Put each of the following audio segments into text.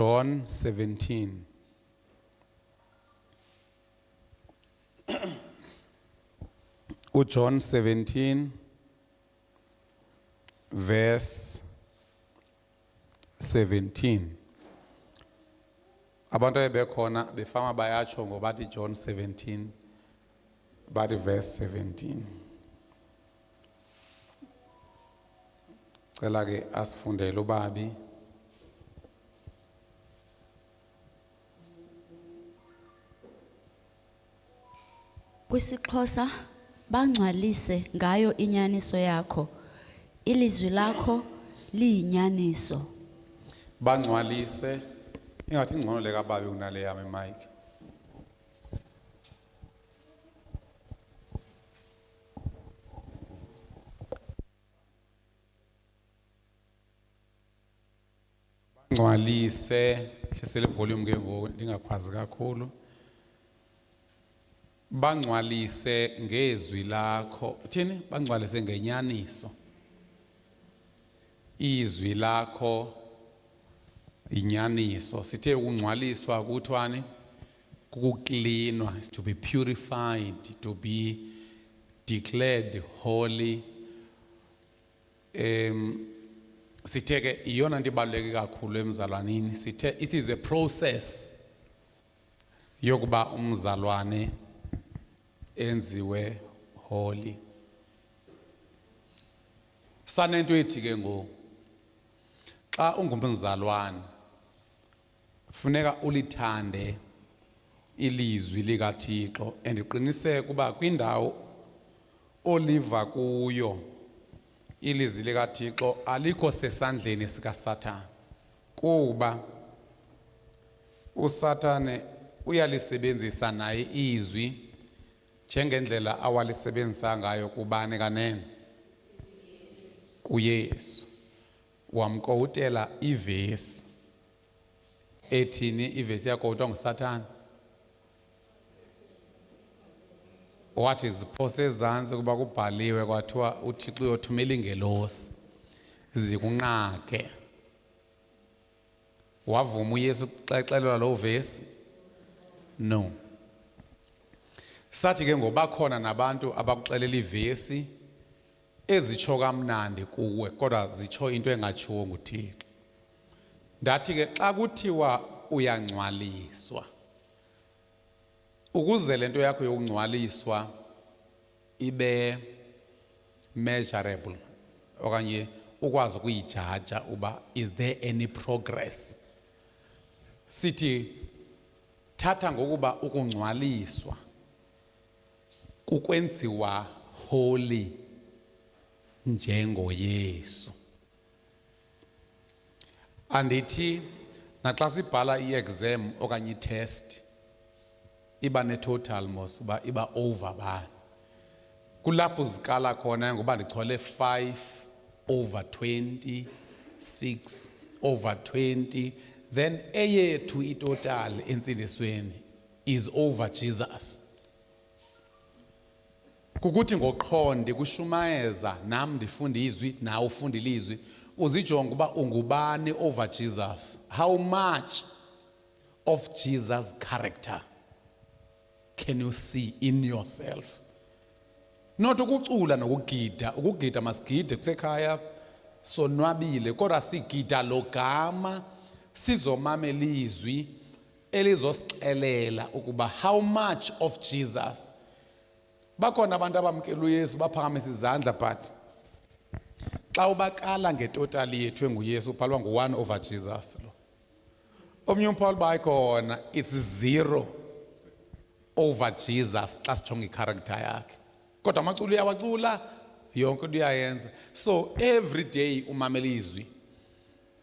John 17. John 17, verse 17. Abantu bekhona befama bayatsho ngobathi John 17, bathi verse 17. Cela ke asifundele ubabi. KwisiXhosa bangcwalise ngayo inyaniso yakho. Ilizwi lakho liyinyaniso. Bangcwalise ingathi ingcono le kababi kunale yami Mike. Bangcwalise hlisele volume ke ngoku ndingakwazi kakhulu. Bangcwalise ngezwi lakho. Uthini? Bangcwalise ngenyaniso. Izwi lakho inyaniso. Sithe ukungcwaliswa kuthwani? Kukuklinwa, to be purified, to be declared holy. Sithe ke iyona nto ibaluleke kakhulu emzalwaneni. Sithe it is a process yokuba umzalwane enziwe holy. Sanento ethi ke ngo xa ungumzalwane funeka ulithande ilizwi likaThixo endiqiniseke kuba kwindawo oliva kuyo ilizwi likaThixo alikho sesandleni sikaSathane kuba uSathane uyalisebenzisa naye izwi njengendlela awalisebenzisa ngayo kubani kanene kuYesu. Wamkowutela ivesi ethini ivesi yakowutwa nguSathane wathi ziphose ezantsi kuba kubhaliwe kwathiwa uThixo uyothumela ingelosi zikunqake. Wavuma uYesu xa exelelwa loo vesi? No. Sathi ke ngoba khona nabantu abakuxelela ivesi ezitsho kamnandi kuwe kodwa zitsho into engatshiwo nguThixo. Ndathi ke xa kuthiwa uyangcwaliswa ukuze lento yakho yokungcwaliswa ibe measurable okanye ukwazi ukuyijaja uba is there any progress. Sithi thatha ngokuba ukungcwaliswa kukwenziwa holy njengoYesu. Andithi naxa sibhala i-exam okanye i-test iba ne-total mos uba iba over bani. Kulapho zikala khona ngoba ndichole 5 over 20, 6 over 20, then eyethu itotal entsindisweni is over Jesus. Kukuthi ngoqhonde kushumayeza nam ndifunda izwi nawe ufunda ilizwi uzijonga uba ungubani over Jesus. How much of Jesus' character can you see in yourself? Not ukucula nokugida. Ukugida masigide kusekhaya sonwabile kodwa sigida logama sizomamela izwi elizosixelela ukuba how much of Jesus. Bakhona abantu abamkela uYesu baphakamisa izandla but xa ubakala ngetotali yethu enguYesu uphalwa ngu1 over Jesus lo. Omnye uPaul bayikhona it's 0 over Jesus xa sijonga icharacter yakhe. Kodwa amaculo uyawacula yonke into uyayenza. So every day umamela izwi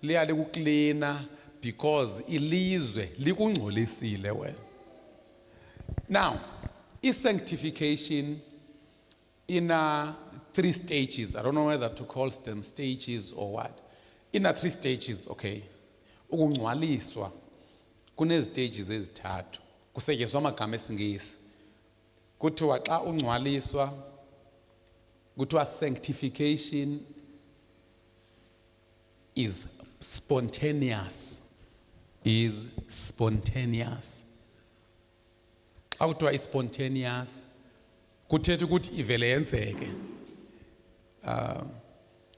liya likuklina because ilizwe likungcolisile wena. Now sanctification in 3 stages. I don't know whether to call them stages or what. In 3 stages, okay. Ukungcwaliswa kunezi stages ezithathu. Kusetyenziswa amagama esingisi. Kuthiwa xa ungcwaliswa kuthiwa sanctification is spontaneous. is spontaneous. Xa kuthiwa is spontaneous, kuthetha ukuthi ivele yenzeke.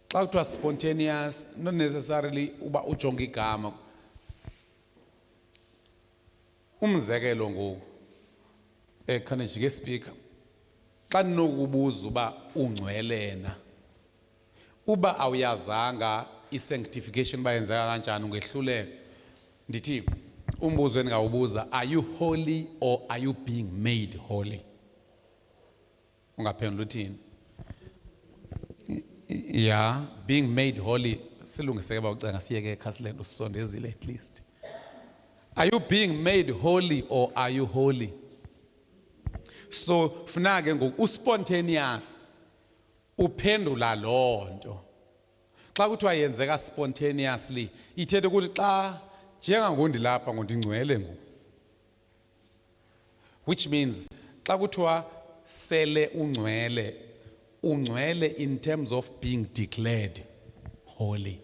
Xa kuthiwa spontaneous, not necessarily uba ujonga igama. Umzekelo ngoku, khane jike speaker. Xa ninokubuza uba ungcwelena, uba awuyazanga i-sanctification bayenzeka kanjani ungehluleka. Ndithi umbuzo endingawubuza, are you holy or are you being made holy? Ungaphendula uthini? Yeah, being made holy. Silungiseke bawucenga siyeke ekhasileyo usondezile at least. Are you being made holy or are you holy? So funake ngoku spontaneous uphendula lonto. Xa kuthiwa yenzeka spontaneously, ithethe ukuthi xa njengangondi lapha ngondingcwele ngoku. Which means xa kuthiwa sele ungcwele, ungcwele in terms of being declared holy.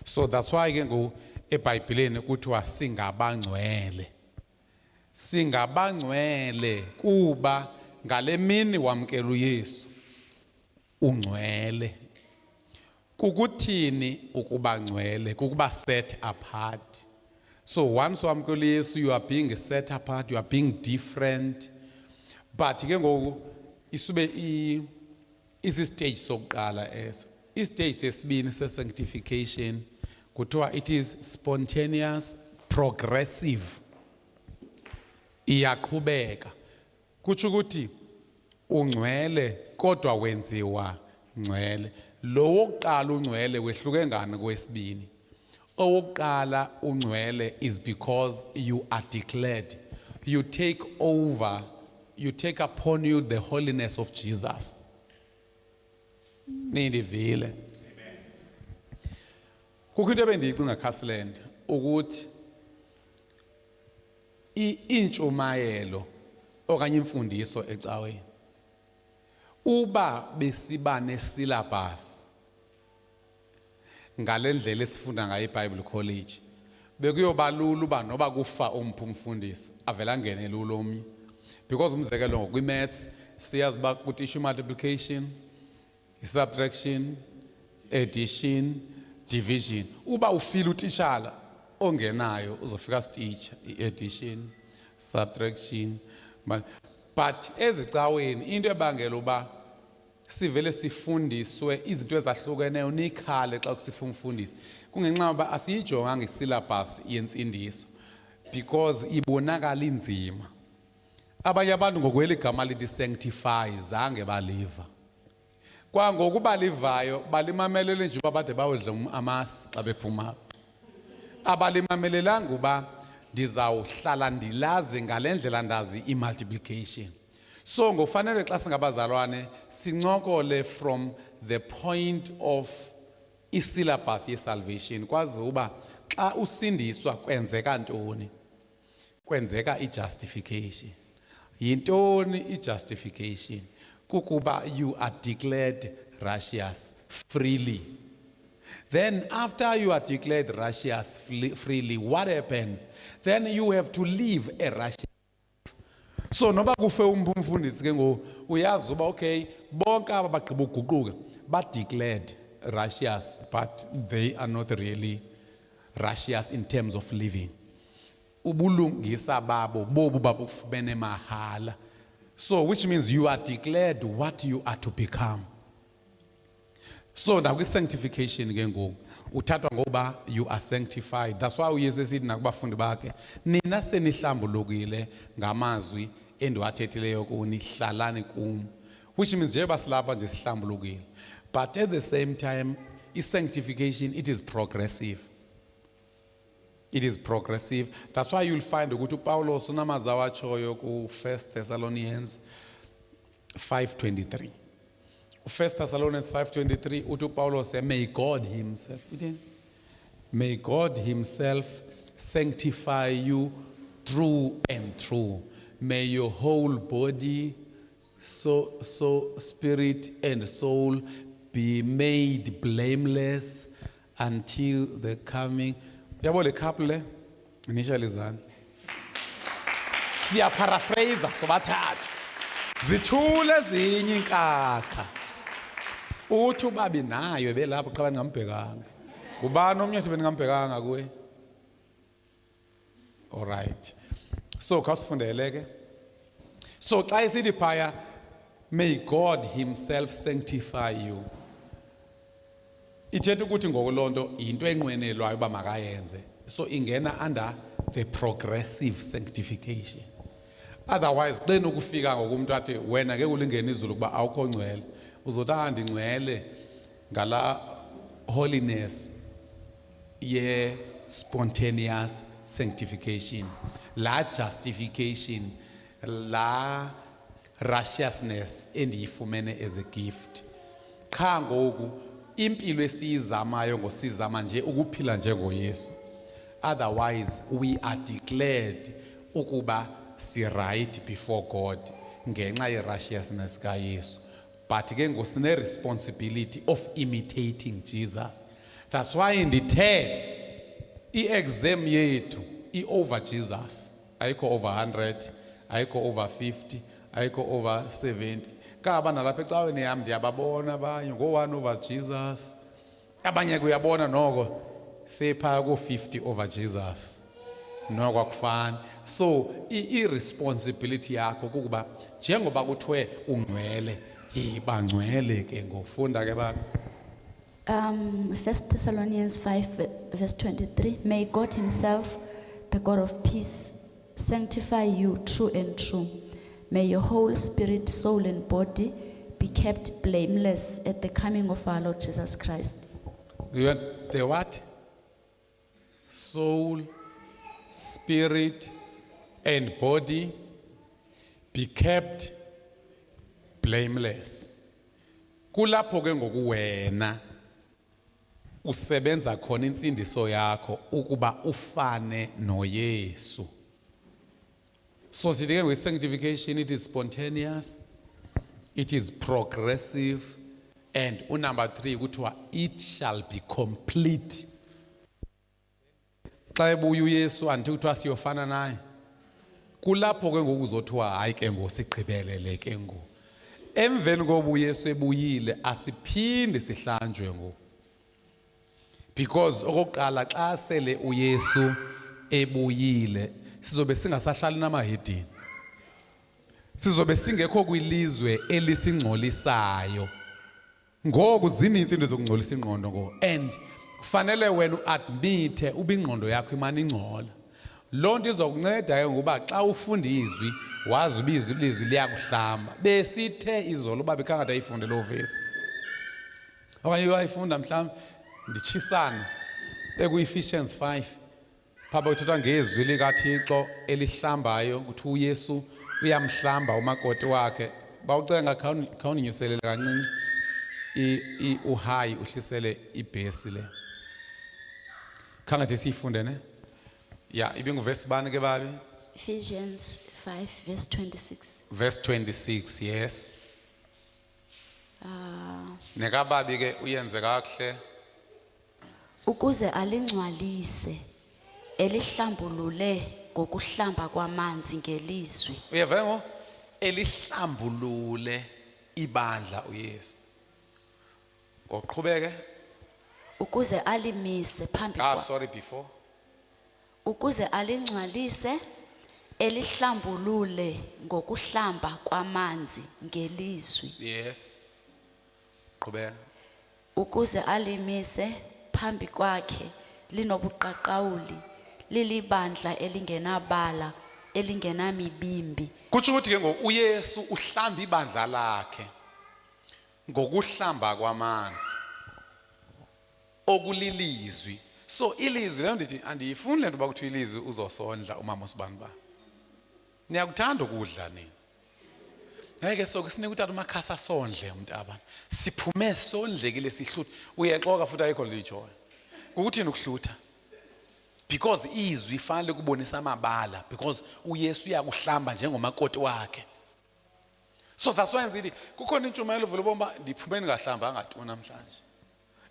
So that's why ke ngoku eBhayibhelini kuthiwa singabangcwele. Singabangcwele kuba ngale mini wamkela uYesu ungcwele. Kukuthini ukuba ngcwele? Kukuba set apart. So once wamkela uYesu, you are being set apart, you are being different. But ke ngoku isube isi stage sokuqala eso. I-stage sesibini se-sanctification kuthiwa it is spontaneous, progressive. Iyaqhubeka. Kutsho ukuthi ungcwele kodwa wenziwa ngcwele. Lo wokuqala ungcwele wehluke ngani kwesibini? Owokuqala ungcwele is because you are declared. You take over, you take upon you the holiness of Jesus. Nindivile. Kukho into ebendiyicinga Khasiland ukuthi intshumayelo okanye imfundiso ecaweni uba besiba nesyllabus ngalendlela esifunda ngayo eBible College bekuyoba lula uba noba kufa umfundisi avela ngene lula omnye, because umzekelo ngokwi-maths siyazi uba kuthi multiplication, subtraction, addition, division. Uba ufila utishala ongenayo uzofika stitch i-addition, subtraction. But ezicaweni into ebangela uba sivele sifundiswe izinto ezahlukeneyo nikhale xa kusifa umfundisi kungenxa yoba asiyijonganga isyllabus yentsindiso because ibonakala inzima. Abanye abantu ngokweli gama lithi sanctify zange baliva. Kwangoku balivayo balimamelele nje uba bade bawudla amasi xa bephuma. Abalimamelelanga uba ndizawuhlala ndilazi ngalendlela ndazi i-multiplication. So ngofanele xa singabazalwane sincokole from the point of isyllabus ye-salvation kwazi uba xa usindiswa kwenzeka ntoni? Kwenzeka i-justification. Yintoni i-justification? Kukuba you are declared righteous freely. Then after you are declared righteous freely, what happens? Then you have to live a righteous. So noba kufe umfundisi ke ngo uyazi uba okay bonke aba bagqiba uguquka ba declared righteous but they are not really righteous in terms of living. Ubulungisa babo bobu babufumene mahala. So which means you are declared what you are to become. So now with sanctification ke ngoku uthathwa ngoba you are sanctified. That's why uYesu esithi nakubafundi bakhe nina senihlambulukile ngamazwi endiwathethileyo kuni hlalani kum. Which means njengoba silapha nje sihlambulukile. But at the same time sanctification it is progressive. It is progressive. That's why you'll find ukuthi uPaulos unamazawi atshoyo ku 1 Thessalonians 5:23. 1 Thessalonians 5:23 uthi uPaulos may God himself, may God himself sanctify you through and through. May your whole body, so spirit and soul be made blameless until the coming Yabo le couple le initially izandla. Siya paraphrase sobathathu. Zithule ezinye inkakha. Uthi ubabi nayo belapho qaba ngambhekanga. Kubani omnye ethi bengambhekanga kuwe? All right. So khasifundele ke. So xa isithi phaya, may God himself sanctify you. Ithetha ukuthi ngokulonto into enqwenelwayo uba makayenze. So ingena under the progressive sanctification. Otherwise xa nokufika ngokumuntu athi wena ke ulingena izulu kuba awukho ngcwele, uzothi andingcwele ngala holiness ye spontaneous sanctification, la justification, la righteousness endiyifumene as a gift. Qha ngoku impilo esiyizamayo ngosizama nje ukuphila njengoYesu. Otherwise we are declared ukuba si right before God ngenxa ye righteousness kaYesu. But ke ngosine responsibility of imitating Jesus. That's why ndithe i-exam yethu i-over Jesus. Ayikho over 100, ayikho over 50, ayikho over 70. Kaba nalapha ecaweni yami ndiyababona abanye ngo-1 over Jesus. Abanye kuyabona noko sepha ko-50 over Jesus. Noko akufani. So i-responsibility yakho kukuba njengoba kuthiwe ungcwele, iba ngcwele ke ngofunda ke baba. 1 Thessalonians 5 verse 23. May God himself, the God of peace, sanctify you true and true. May your whole spirit, soul and body be kept blameless at the coming of our Lord Jesus Christ. The what? Soul, spirit and body be kept blameless. Kulapho ke ngoku wena usebenza khona insindiso yakho ukuba ufane noYesu. So sithi ke sanctification, it is spontaneous, it is progressive, and number 3 kuthiwa it shall be complete. Xa ebuya uYesu andithi kuthiwa siyofana naye. Kulapho ke ngoku uzothiwa hayi ke ngosigqibelele ke ngoku. Emveni koba uYesu ebuyile asiphinde sihlanjwe ngoku. Because okokuqala xa sele uYesu ebuyile sizobe singasahlali namahedini. Sizobe singekho kwilizwe elisingcolisayo. Ngoku zininzi into zokungcolisa ingqondo ngoku. And kufanele wena uadmite ubingqondo yakho imani ingcola. Lo nto izokunceda ke ngoba xa ufunda izwi wazi ubizwi ilizwi liyakuhlamba. Besithe izolo uba bekangade ayifunde lo verse. Okanye uyayifunda mhlawumbe ndichisana ekuEphesians 5. Phaba uthetha ngezwi likaThixo elihlambayo ukuthi uYesu uyamhlamba umakoti wakhe. Bawucenga khawuninyuselele kancinci uhayi uhlisele ibhesi le. Khangathi siyifunde ne? Yeah, ibinguverse bani ke babi? Ephesians 5 verse 26. Verse 26, yes. Neka babi ke uyenze kakuhle. Ukuze alingcwalise elihlambulule ngokuhlamba kwamanzi ngelizwi. Uyeva ngo elihlambulule ibandla uYesu. Ngoqhubeke. Ukuze alimise phambi kwa. Sorry before. Ukuze alingcwalise elihlambulule ngokuhlamba kwamanzi ngelizwi. Yes. Qhubeka. Ukuze alimise phambi kwakhe linobuqaqawuli lilibandla elingenabala elingenamibimbi. Kutsho ukuthi ke ngoku uYesu uhlamba ibandla lakhe ngokuhlamba kwamanzi okulilizwi. So ilizwi lelo ndithi andiyifuni lento bakuthiwa ilizwi uzosondla umama osibani ba. Niyakuthanda ukudla nini? Ngeke so kusinike utata umakhasa sondle umuntu abantu. Siphume sondlekile sihlutha. Uyaxoka futhi ayikho lijoy. Ukuthini ukuhlutha? Because izwi fanele kubonisa amabala because uYesu uyakuhlamba njengomakoti wakhe. So that's why ngithi kukhona intshumayelo vele bomba ndiphumeni ngahlamba angatuna namhlanje.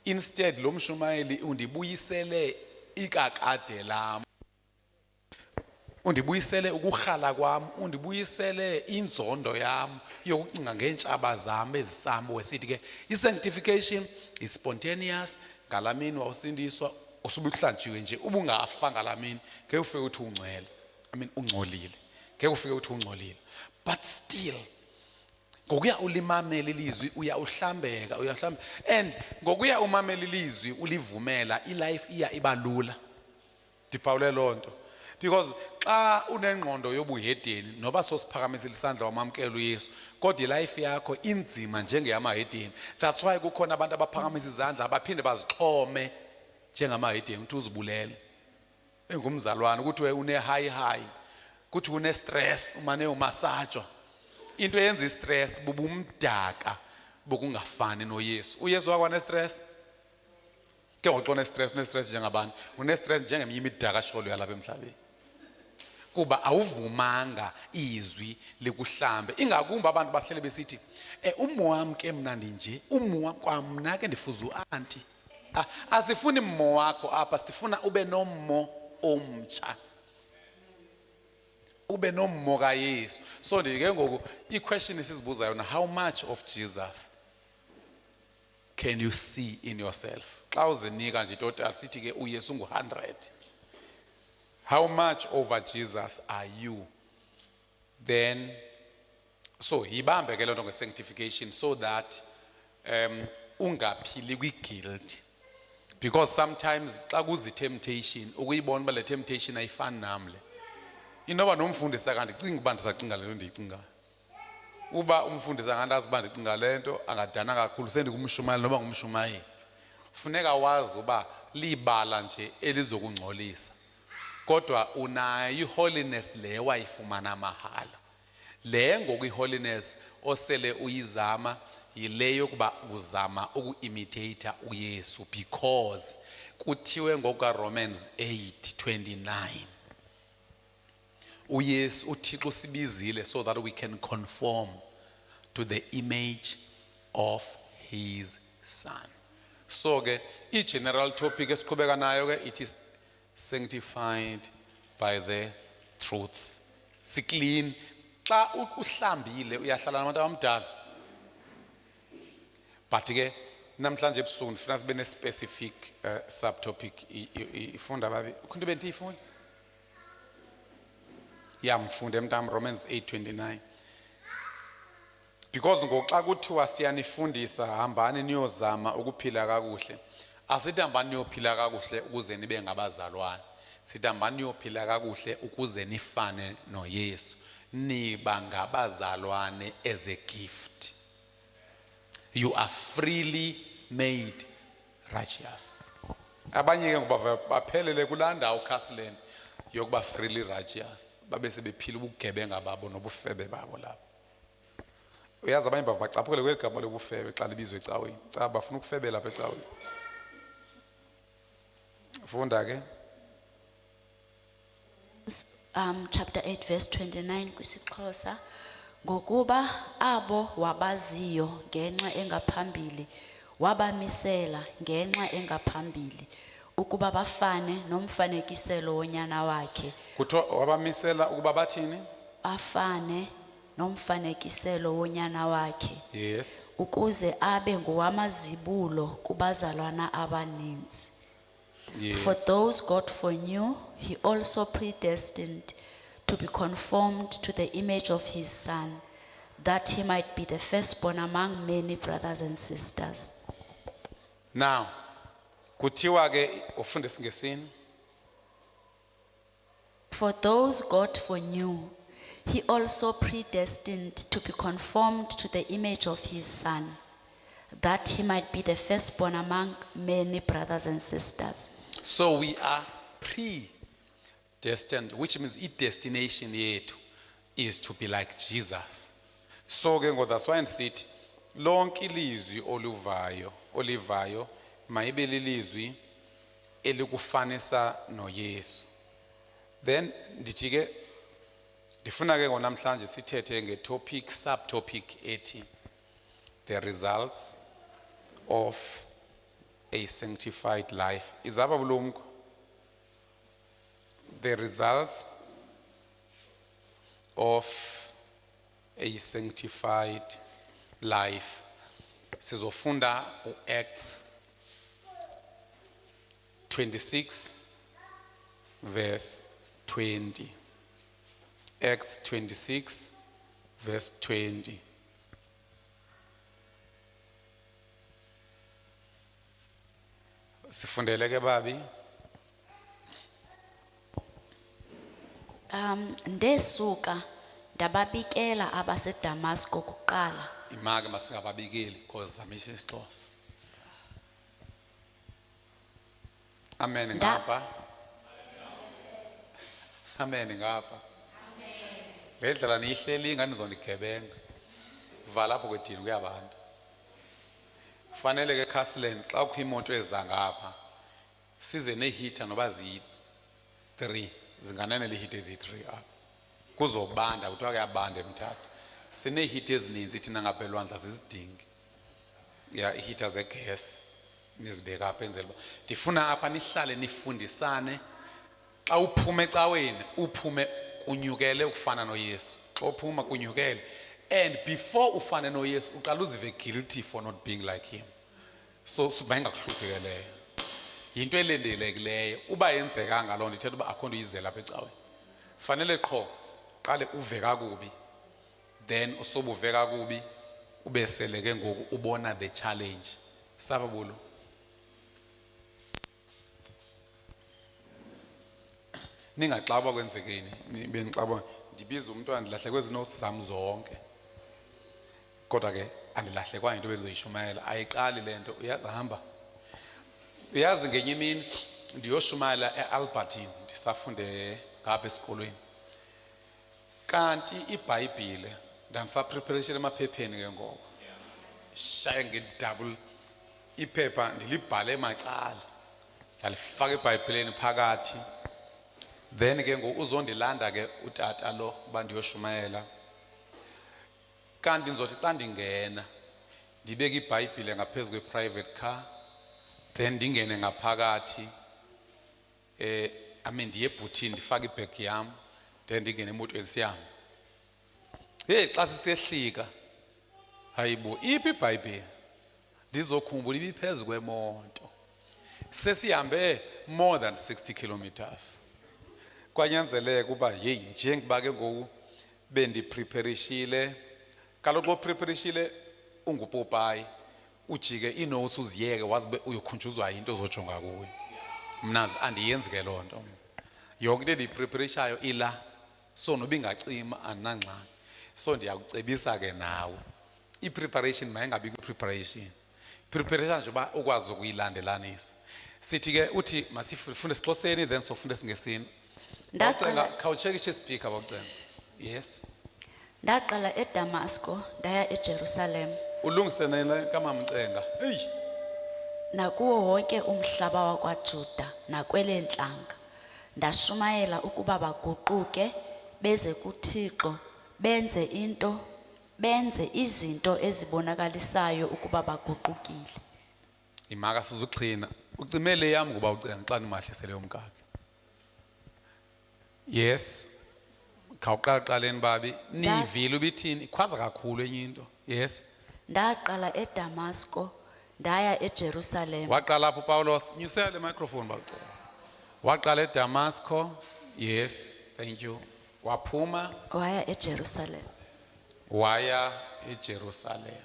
Instead lo mshumayeli undibuyisele ikakade lam, undibuyisele ukurhala kwam, undibuyisele inzondo yam yokucinga ngeentshaba zam ezisam. Wesithi ke i-sanctification is spontaneous. Ngalamini wawusindiswa usubuhlanjiwe nje, ubungafa ngalamini ngeke ufike uthi ungcwele, ungcolile, ngeke ufike uthi ungcolile. But still ngokuya ulimamela ilizwi uyawuhlambeka, and ngokuya umamela ilizwi ulivumela, ilife iya ibalula. Ndiphawule lonto because xa unengqondo yobuhedeni, noba sosiphakamisile isandla wamamkela uYesu, kodwa ilife yakho inzima njengeyamahedeni. That's why kukhona abantu abaphakamisa izandla abaphinde bazixhome njengamahedeni ukuthi uzibulele. Engumzalwane ukuthi une high ukuthi une stress, umane umasajwa. Into eyenza istress bubumdaka bokungafani noYesu. uYesu wakwane stress. Ke ngoxone stress, une stress njengabani? Une stress njengeminye imidaka sholo yalapha emhlabeni. Kuba awuvumanga izwi likuhlambe. Ingakumbi abantu bahlele besithi umo wami ke mnandi nje, umo wami kwamna ke ndifuza uanti. Asifuni mmo wakho apha, sifuna ube nommo omtsha, ube nommo kaYesu. So ndike ngoku i-question esizibuza yona, how much of Jesus can you see in yourself? Xa uzinika nje total sithi ke uYesu ngu-100. How much over Jesus are you? Then, so yibambe ke lonto nge-sanctification so that ungaphili kwi-guilt. Because sometimes xa kuzi-temptation, ukuyibona uba le temptation ayifani namle. Inoba nomfundisa kanti cinga uba ndisacinga le nto ndiyicingayo. Uba umfundisa ngandazi uba ndicinga le nto angadana kakhulu sendikumshumayeli noba ngumshumayeli. Funeka wazi uba libala nje elizokungcolisa. Kodwa unayo i-holiness le wayifumana mahala. Le ngoku i-holiness osele uyizama yile yokuba uzama uku-imitate uYesu, because kuthiwe ngoka Romans 8:29 uYesu uThixo usibizile so that we can conform to the image of his son. So ke i-general topic esiqhubeka nayo ke it is sanctified by the truth. Clean. Xa uhlambile uyahlala nabantu abamdala. But ke namhlanje ebusuku ndifuna sibe ne-specific subtopic. Ifunda babi ukhunto benti ifunda mfunde emntam Romans 8:29. Because ngoxa kuthiwa siyanifundisa hambani niyozama ukuphila kakuhle, asithi hambani niyophila kakuhle ukuze nibe ngabazalwane, sithi hambani niyophila kakuhle ukuze nifane noYesu, niba ngabazalwane as a gift. You are freely made righteous. Abanye ke ngoba baphelele kulanda uCastleland yokuba freely righteous, babe sebephila ubugebenga babo nobufebe babo lapho. Uyazi abanye bacaphukele kwegama lokufebe xa libizwe ecaweni. Cha bafuna ukufebela lapha ecaweni. Funda ke Chapter 8 verse 29 kwisiXhosa, ngokuba abo wabaziyo ngenxa engaphambili wabamisela ngenxa engaphambili ukuba bafane nomfanekiselo wonyana wakhe. kuthiwa wabamisela ukuba bathini? Afane nomfanekiselo wonyana wakhe. Yes. Ukuze abe ngowamazibulo kubazalwana abaninzi. Yes. For those God foreknew, he also predestined to be conformed to the image of his son, that he might be the firstborn among many brothers and sisters. Now, kuthiwa ke ufunde singesini. For those God foreknew, he also predestined to be conformed to the image of his son, that he might be the firstborn among many brothers and sisters. So we are predestined, which means destination yethu is to be like Jesus. So ke ngo that's why sithi lonke ilizwi olivayo mayibe lilizwi elikufanisa noYesu. Then ndithi ke ndifuna ke ngonamhlanje sithethe ngetopic subtopic ethi the results of a sanctified life. Izaba bulumko the results of a sanctified life. Sizofunda Acts 26 verse 20. Acts 26 verse 20. Sifundele ke babi. Ndesuka ndababikela abaseDamasko kuqala. Imake masingababikeli because zamisha isixhosa. Amen ngapha. Amen ngapha. Le ndlela niyihleli ingani zonigebenga. Vala lapho kwedini kuyabantu. Fanele ke Castle xa ukho imoto eza ngapha size neheater noba zi3 zinganene le heater ezi3 apha. Kuzobanda kuthiwa kuyabanda eMthatha. Sine heater ezininzi thina ngapha elwandle sizidingi. Ya heater zegas nizibeka apha enzela uba ndifuna apha nihlale nifundisane xa uphuma ecaweni uphume kunyukele ukufana noYesu. Xa uphuma kunyukele and before ufane noYesu uqala uzive guilty for not being like him. So bayingakuhluphi ke leyo. Yinto elendelekileyo uba yenzeka ngaloo nto ithetha uba akho nto uyizela apha ecaweni. Fanele qho qale uve kakubi then usobuve kakubi ube sele ke ngoku ubona the challenge. Sababulo. Ningaxaba kwenzekeni benixaba ndibiza umuntu andilahle kwezi notes zami zonke. Kodwa ke andilahlekwa into benzoyishumayela ayiqali lento uyahamba. Uyazi ngenye imini ndiyoshumayela eAlbertine ndisafunde ngapha esikolweni. Kanti iBhayibhile ndandisa preparation emaphepheni ke ngoku. Shaya ngedouble iphepha ndilibhale emacala. Ndalifaka eBhayibheleni phakathi. Then ke ngoku uzondilanda ke utata lo bandiyoshumayela. Kanti ngizothi xa ndingena ndibeke iBhayibhile ngaphezulu kweprivate car then ndingene ngaphakathi ndiye ebhuthini ndifake ibhegi yam then ndingene emotweni siyahamba. Hey xa sisehlika hayibo iphi iBhayibhile ndizokhumbula ibiphezulu kwemoto. Sesihambe more than 60 kilometers. Kwanyanzeleka uba hey njengoba ke ngoku bendipreparishile kaloku preparishile unguPopayi ujike inotes uziyeke wazibe uyokhunjuzwa into ozojonga kuyo. Mnazi andiyenzi ke loo nto. Yonke into endiyipreparishayo ila so noba ingacima andinangxaki. So ndiyakucebisa ke nawe ipreparation mayingabi kwipreparation. Preparation nje uba ukwazi ukuyilandelanisa. Sithi ke uthi masifunde isiXhoseni then sofunde singesini. Ndaqala khawuchekishe speaker bawucenga. Yes. Ndaqala eDamasko ndaya eJerusalem. Ulungisenele kamama Mcenga. Hey. Nakuwo wonke umhlaba wakwaJuda nakwelentlanga. Ndashumayela ukuba baguquke beze kuThixo benze izinto ezibonakalisayo ukuba baguqukile. Imaka sizuxhina. Ucimele yami ngoba ucenga xa nimahlisele umkakhe. Yes. Khawuqalaqaleni babi nivile ubithini ikhwaza kakhulu enye into. Yes. Ndaqala eDamasko ndaya eJerusalem. Waqala lapho Paulos nyusela le microphone bawucela. Waqala eDamasko. Yes, thank you. Waphuma waya eJerusalem. Waya eJerusalem.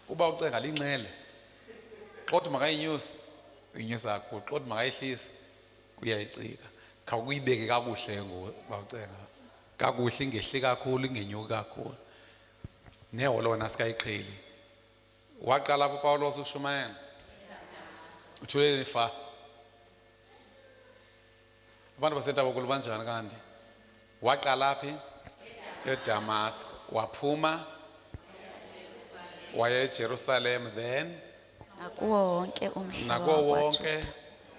Uba ucenga linxele. Xodwa makayinyusa. Uyinyusa kakhulu. Xodwa makayihlisa. Uyayicika. Khawuyibeke kakuhle ngoku bawucenga. Kakuhle ingehli kakhulu ingenyuki kakhulu. Neholo wona sikayiqheli. Waqala lapho Paulos ukushumayela. Uthulele fa. Abantu baseNtabokulu banjani kanti? Waqala laphi? eDamasko. Waphuma waya eJerusalem then nakuwo wonke umhlaba nakuwo wakwaJuda. wonke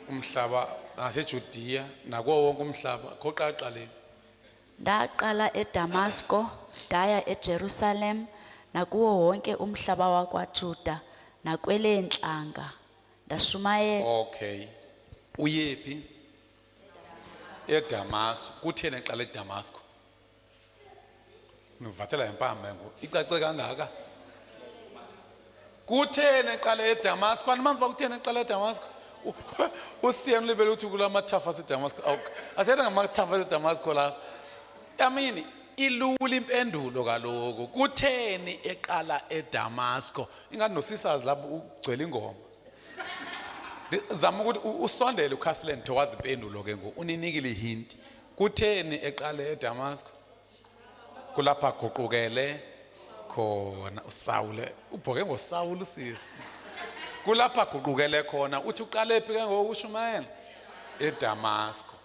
umhlaba naseJudiya nakuwo wonke umhlaba khoqaqaleni. Ndaqala eDamasko ndaya eJerusalem nakuwo wonke umhlaba wakwaJuda nakweleentlanga ndashumayela. Okay. Uyephi? eDamasco. Kutheni eqala eDamasco? Nivathela impama ngo icace kangaka. Kutheni eqala eDamasco? Animanzi bakutheni eqala eDamasco? Usiyeni libele uthi kulamathafa aseDamasco. Asethe ngamathafa aseDamasco la. I mean, ilula impendulo kaloku. Kutheni eqala eDamasco? Ingathi nosisazi lapho ugcwele ingoma. Zama ukuthi usondele uCastle Thowazi impendulo ke ngo uninikile hint. Kutheni eqale eDamasco? Kulapha guqukele khona uSawule. Ubhoke ngoSawule usisi. Kulapha guqukele khona uthi uqale phi ke ngokushumayela eDamasco.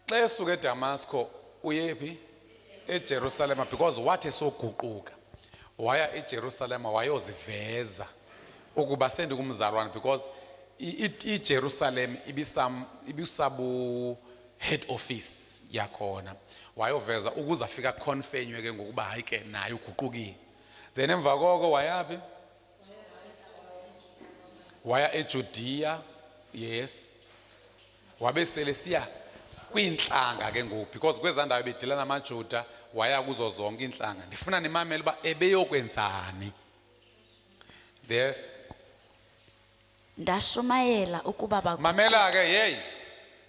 Xa esuka eDamasco uyephi? eJerusalem, because wathi esoguquka waya eJerusalem wayoziveza ukuba sendikumzalwane, because iJerusalem ibisabu head office yakhona. Wayoveza ukuze afika confirmwe ke ngokuba hayi ke naye uguqukile. Then emva koko wayaphi? Waya eJudea, yes. Wabe selesiya kwinhlanga ke ngoku, because kwezandawo bedila namaJuda waya kuzo zonke inhlanga. Ndifuna nimamele uba ebeyokwenzani. Yes. Ndashumayela ukuba Mamela ke hey.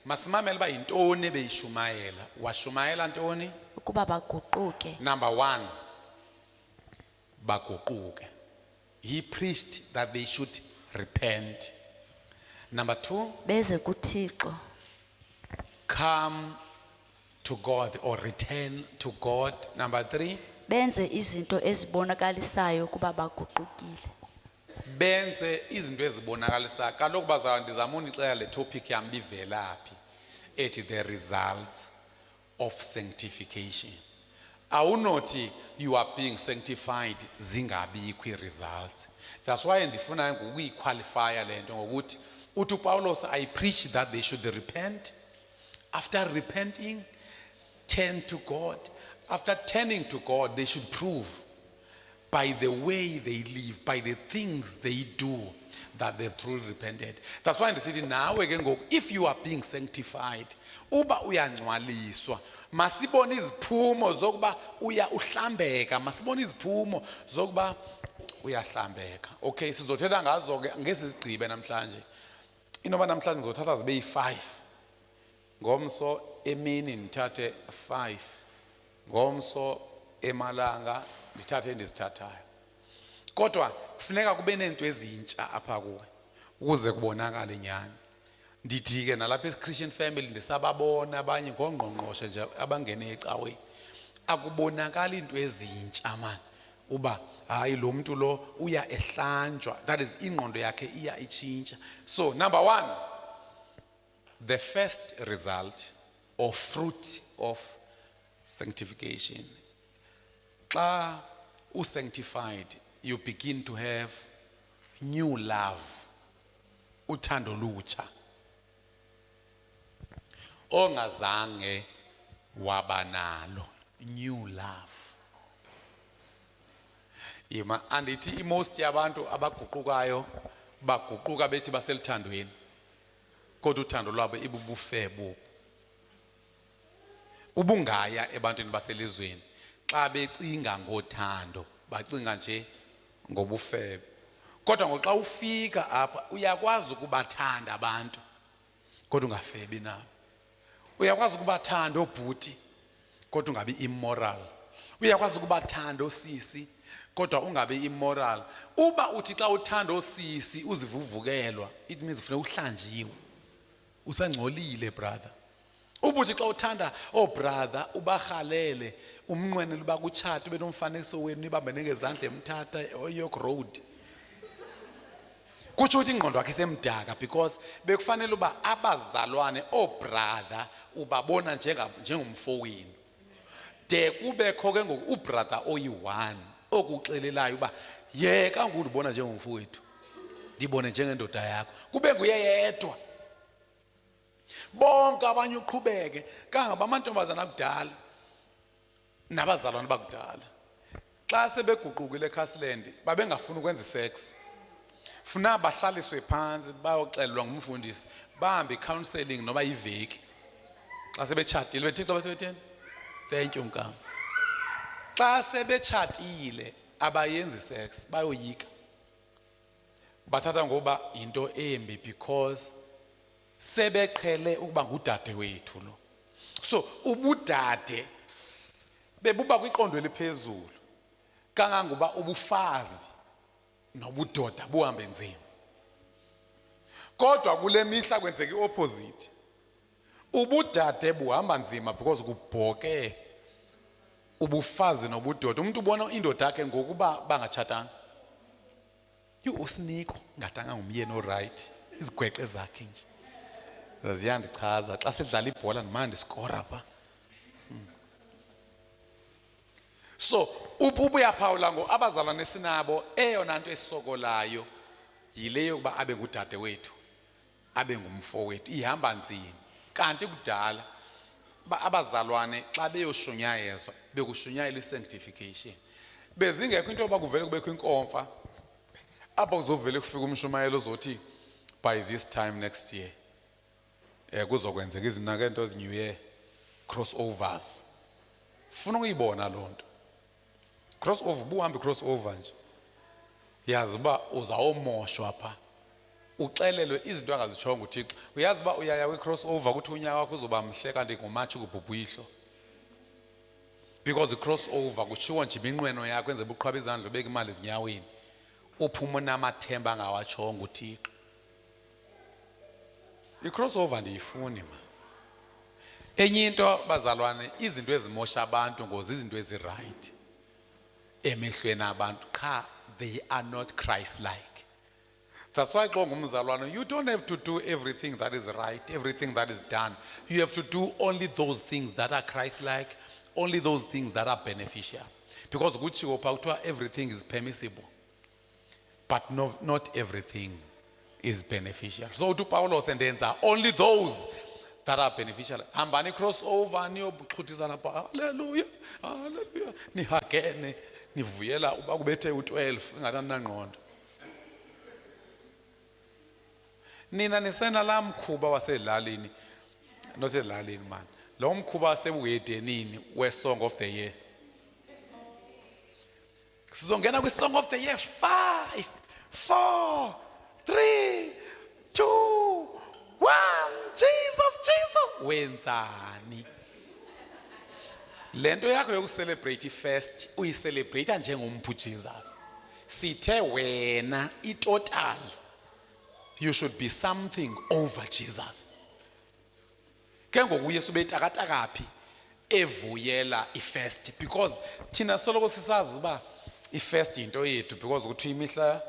Masimamele uba yintoni beyishumayela. Washumayela ntoni? ukuba baguquke. Number 1, baguquke. He preached that they should repent. Number 2, Beze kuThixo. come to God or return to God. Number 3, Benze izinto ezibonakalisayo ukuba baguqukile. benze izinto ezibonakalisa. Kaloku bazalwane ndizama unixela le topic yam bivelaphi ethi the results of sanctification. Awunothi you are being sanctified zingabikho results. That's why ndifuna ukuyiqualifya le nto ngokuthi uthi uPawulos I preach that they should repent. After repenting, turn to God. After turning to God, they should prove by the way they live, by the things they do, that they've truly repented. That's why in the city now we can go, if you are being sanctified, uba uyangcwaliswa, masibone iziphumo zokuba uhlambeka, masibone iziphumo zokuba uyahlambeka. Okay, sizothetha ngazo ke ngesizigqibe namhlanje. Inoba namhlanje ngizothatha zibe yi5. Ngomso emini nithathe 5. Ngomso emalanga ndithathe endizithathayo. Kodwa kufuneka kube nento ezintsha apha kuwe ukuze kubonakale nyani. Ndithi ke nalapha eChristian family ndisababona abanye ngongqongqoshe nje abangene ecaweni. Akubonakala into ezintsha man. Uba hayi lo muntu lo uya ehlanjwa. That is ingqondo yakhe iya itshintsha. So number 1, the first result or fruit of sanctification. Xa sanctified, you begin to have new love. Uthando lutsha. Ongazange wabanalo. New love. Yima andithi most yabantu abaguqukayo baguquka bethi baselithandweni. Kodwa uthando lwabo ibubufebe. Ubungaya ebantwini baselizweni. Xa becinga ngothando, bacinga nje ngobufebe. Kodwa ngoxa ufika apha uyakwazi ukubathanda abantu kodwa ungafebi nabo. Uyakwazi ukubathanda obhuti kodwa ungabi immoral. Uyakwazi ukubathanda osisi kodwa ungabi immoral. Uba uthi xa uthanda osisi uzivuvukelwa, it means ufuna uhlanjiwe. Usangcolile brother. Ubuthi xa uthanda brother ubahalele umnqwenele uba kutshatha ube nomfanekiso wenu nibambene ngezandla emthatha eYork Road. Kutsho ukuthi ingqondo yakhe isemdaka because bekufanele uba abazalwane brother ubabona njengomfowenu. De kubekho ke ngoku ubrother oyi1 okuxelelayo uba yeka ngundibona njengomfowethu. Ndibone njengendoda yakho. Kube nguye yedwa. Bonke abanye uqhubeke kangaba amantombazana akudala nabazalwane bakudala. Xa sebeguqukile eCastleland babengafuni ukwenza sex. Funa bahlaliswe phansi bayoxelelwa ngumfundisi bahambe counseling noba iveki. xa sebetshatile bethixo basebetheni. Thank you mkam. Xa sebetshatile abayenzi sex bayoyika, bathatha ngoba into embi because sebeqhele ukuba ngudade wethu lo. So ubudade bebuba kwiqondo eliphezulu kangangoba ubufazi nobudoda buhambe nzima. Kodwa kule mihla kwenzeka iopposite. Ubudade buhamba nzima because kubhoke ubufazi nobudoda. Umuntu ubona indoda yakhe ngokuba bangatshatanga. Usiniko ngatanga ngumyeni oright, izigweqe zakhe nje. Zaziyandichaza xa sidlala ibhola ndimandi skora pha. So ubuyaphawula ngo abazalwane sinabo eyona nto esokolayo yile yokuba abe ngudade wethu, abe ngumfo wethu, ihamba nzima. Kanti kudala abazalwane xa beyoshunyayezo bekushunyayelwa isanctification. Bezingekho into yoba kuvele kubekho inkomfa apho kuzovele kufika umshumayelo ozothi by this time next year kuzokwenzeka izinakento ezinew year crossovers. Funa ukuyibona loo nto. Crossover buhambe crossover nje. Yazi uba uzawumoshwa pha. Uxelelwe izinto angazitshongo uThixo. Uyazi uba uyaya kwi-crossover kuthi unyaka wakho uzoba mhle kanti ngomatshi kubhubhuyihlo. Because i-crossover kutshiwo nje iminqweno yakho enze buqhwaba izandla ubeka imali ezinyaweni. Uphuma unamathemba angawatshongo uThixo. I-crossover ndiyifuni ma. Enye into bazalwane, izinto ezimosha abantu ngozi izinto eziright emehlweni abantu qha they are not Christ-like. That's why xa ungumzalwane, you don't have to do everything that is right, everything that is done. You have to do only those things that are Christ-like, only those things that are beneficial. Because kutshiwo pha kuthiwa everything is permissible, but not everything is beneficial. So uPaulos endenza only those that are beneficial. Hambani crossover niyobuxhuthizana pha. Hallelujah, hallelujah. Nihagene nivuyela uba kubethe u12 ingakanangqondo. Nina nisena la mkhuba waselalini, not elalini man. Lo mkhuba wasebuhedenini we-Song of the Year. Sizongena kwi-Song of the Year 5, 4, 3, 2, 1. Jesus, Jesus. Wenzani? Lento yakho yokucelebrate first uyicelebrate njengomphu Jesus. Sithe wena itotal. You should be something over Jesus. Ke ngoku uYesu betakatakapi evuyela ifirst because thina soloko sisazi uba ifirst into yethu because kuthi imihla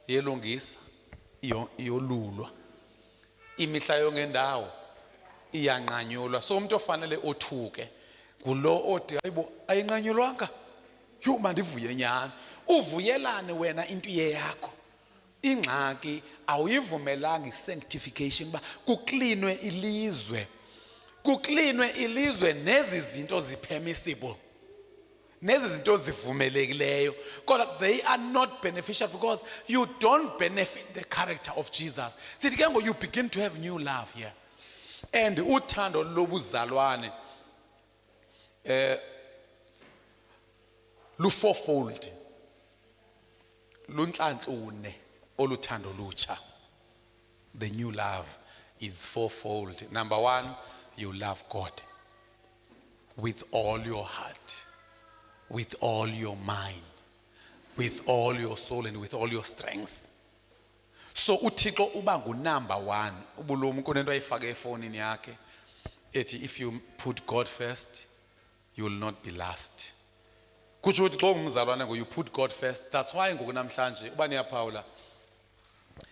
yelungisa iyolulwa. Imihla yongendawo iyanqanyulwa. So umuntu ofanele othuke kulo othi hayibo ayinqanyulwanga. Yo mandivuye nyani. Uvuyelane wena into yakho. Ingxaki awuyivumelanga isanctification ba kuklinwe ilizwe. Kuklinwe ilizwe nezi zinto zipermissible. Nezi zinto zivumelekileyo. Kodwa they are not beneficial because you don't benefit the character of Jesus. Sithi ke ngo you begin to have new love here. And uthando lobuzalwane lu-fourfold. Lunhlanhlune oluthando lutsha. The new love is fourfold. Number one, you love God with all your heart, with all your mind, with all your soul and with all your strength. So uThixo uba number one. Ubulumko kunento ayifake efonini yakhe ethi if you put God first, you will not be last. Kutsho ukuthi xa ungumzalwane ngo you put God first. That's why ngoku namhlanje uba niyaphawula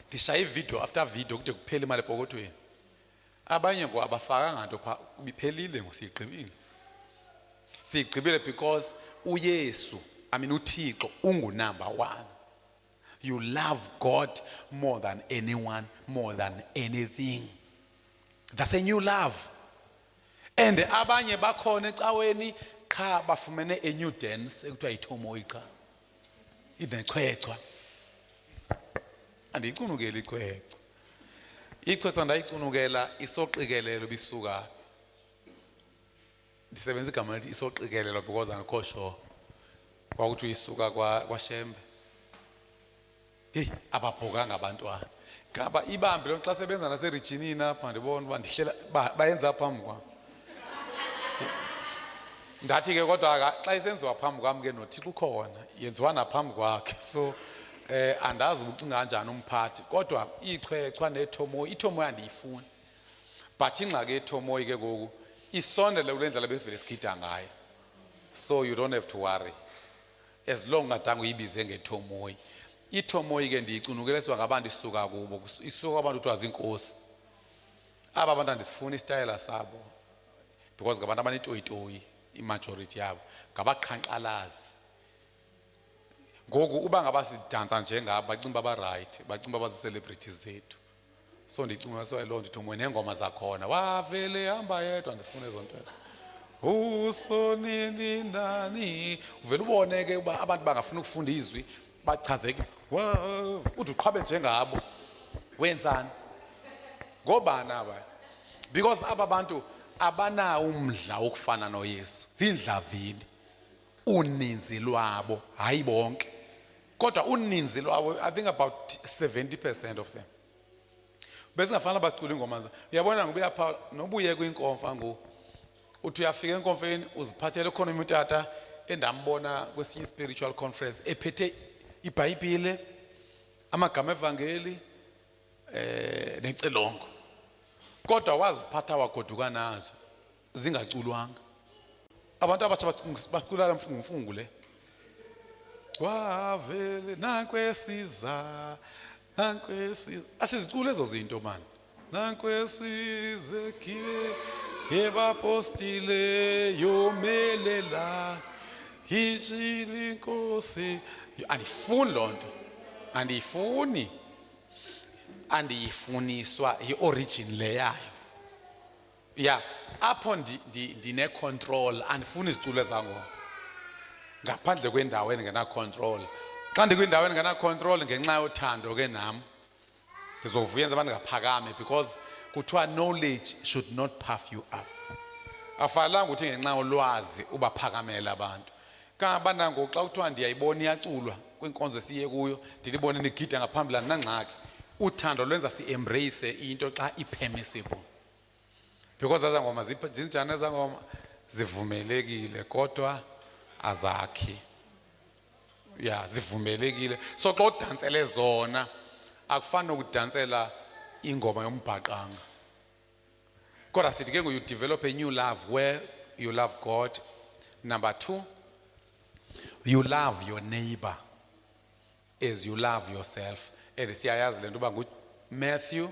ndishaya ivideo after video kude kuphela imali epokothweni. Abanye ngo abafakanga nto pha biphelile ngo siyigqibile. Siyigqibile because uYesu, uThixo number one. You love God more than anyone, more than anything. That's a new love. And abanye bakhona ecaweni qha bafumene a new dance ekuthiwa yithomo iqa. Inechwechwa. Andiyicunukela ichwechwa. Ichwechwa ndayicunukela isoqikelelo bisuka. ndisebenza igama elithi isoqikelelo because andikho sure kwakuthi uyisuka kwaShembe. Hey, ababhokanga abantwana ngaba ibambe lo xa sebenza naseRegina apha ndibona uba ndihlela bayenza phambi kwami. Ndathi ke kodwa xa isenziwa phambi kwami ke noThixo ukhona yenziwa naphambi kwakhe, so andazi ucinga kanjani umphathi kodwa ichwechwa neThomoyi, iThomoyi andiyifuni but ingxaki yeThomoyi ke ngoku isondele kule ndlela bevele sigida ngayo, so you don't have to worry as long ngadanga uyibize ngeThomoyi. iThomoyi ke ndiyicunukeleswa ngabantu isuka kubo, isuka abantu kuthiwa zinkosi. Aba bantu andisifuni istayela sabo because ngabantu abanetoyitoyi, imajority yabo ngabaqhankqalazi. Ngoku uba ngaba sidansa njengaba bacinga baba-right, bacinga bazi-celebrities zethu, so ndicinga so loo nto iThomoyi neengoma zakhona wavele hamba yedwa ndifuna ezo nto ezo. Usonini nani uvele ubone ke uba abantu bangafuna ukufunda izwi bachazeke uthi uqhabe njengabo wenzani ngobani aba, because aba bantu abanawo umdla wokufana noYesu, zindlavini uninzi lwabo, hayi bonke kodwa uninzi lwabo, I think about 70% of them besingafanele bacula ingoma zabo. Uyabona ngobuya pha nobuye kwinkomfa ngoku uthi uyafika enkomfeni uziphathele khona umtata endambona kwesinye spiritual conference ephethe iBhayibhile, amagama evangeli necilongo, kodwa waziphatha wagoduka nazo zingaculwanga. Abantu abatsha bacula mfungu le wavele nankwesiza asizicule ezo zinto mani, nankwesize kiwe yebapostile yomelela yishili inkosi. Andifuni loo nto, andiyifuni, andiyifuniswa yi-origin le yayo. Ya apho ndine-control, andifuni iziculo ezangoma ngaphandle kwendawo endingena-control. Xa ndikwindawo endingena-control ngenxa yothando ke nam ndizovuyenza abantu ngaphakame, because kuthiwa knowledge should not puff you up. Afanelanga ukuthi ngenxa yolwazi ubaphakamela abantu. Kangabantu ngoku xa kuthiwa ndiyayibona iyaculwa kwinkonzo esiye kuyo ndilibone nigida ngaphambili andinangxaki. Uthando lwenza si-embrace into xa i-permissible, because eza ngoma zinjani, eza ngoma zivumelekile kodwa azakhi. Ya zivumelekile, so xa udansele zona akufani nokudansela ingoma yombhaqanga. Kodwa sithi ke you develop a new love where you love God. Number 2, you love your neighbor as you love yourself. And siyayazi le nto uba Matthew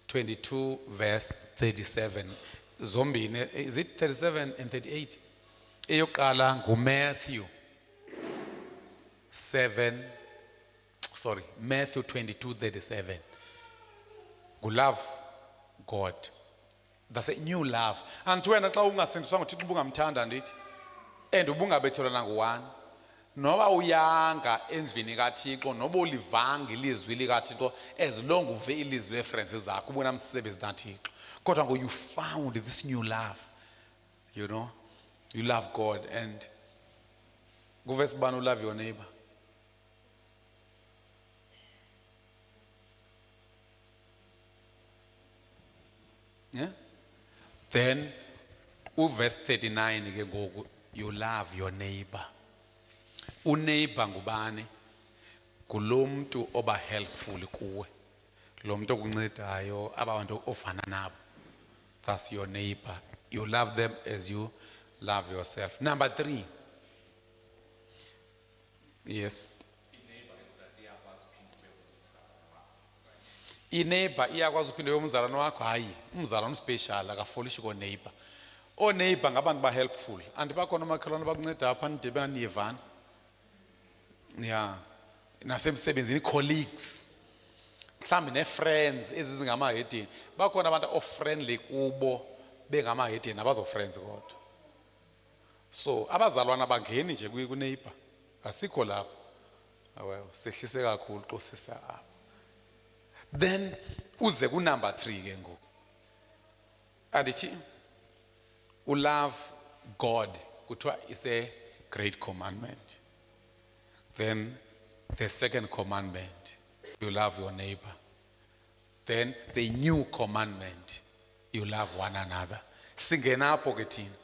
22 verse 37. Zombini, is it 37 and 38? Eyoqala nguMatthew 22:37. Love God. That's a new love. And wena xa ungasindiswanga uThixo ubungamthanda ndithi and ubungabethelwa nangu-1 noba uyanga endlini kaThixo noba ulivanga ilizwi likaThixo, as long uve ilizwi leefriends zakho ubunamsebenzi naThixo, kodwa ngo you found this new love, you know, you love God. And kuvesi bani love your neighbor? Yeah? Then verse 39 ke ngoku you love your neighbor. Uneighbor ngubani? Kulo mntu oba helpful kuwe, lo mntu okuncedayo, abantu ofana nabo. That's your neighbor. You love them as you love yourself. Number 3. Yes. Ineighbor iyakwazi uphinde umzalwane wakho. Hayi, umzalwane special akafolishi ko neighbor. O neighbor ngabantu ba helpful. Andibakhona amakhelwane abakunceda apha nidibana niyevana. Yeah. Nasemsebenzini colleagues. Mhlambi ne-friends ezizingamahedeni. Bakhona abantu o-friendly kubo bengamahedeni abazo-friends kodwa. So abazalwana abangeni nje ku-neighbor. Asikho lapho. Awewe sehlise kakhulu xosisa apha. Then uze ku number 3 ke ngoku. Andithi love God kuthiwa is a great commandment. Then the second commandment, you love your neighbor. Then the new commandment, you love one another. Singenapo ke thina.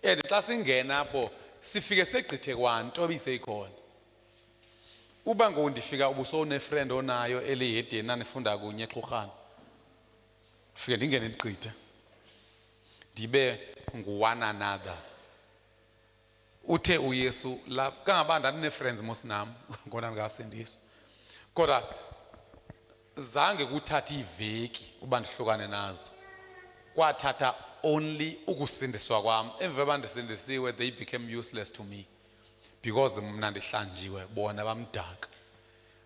Xa singenapo sifike segqithe kwanto biseyikhona. Uba ngondifika ubusone friend onayo elihedeni nanifunda kunye exhurhana. Fike ndingene ndigqithe. Ndibe ngu-one another. Uthe uYesu love kangaba ndane friends mosinam ngona ngasindiswa. Kodwa zange kuthatha iveki uba ndihlukane nazo. Kwathatha only ukusindiswa kwami. Emva bandisindisiwe they became useless to me because mna ndihlanjiwe bona bamdaka.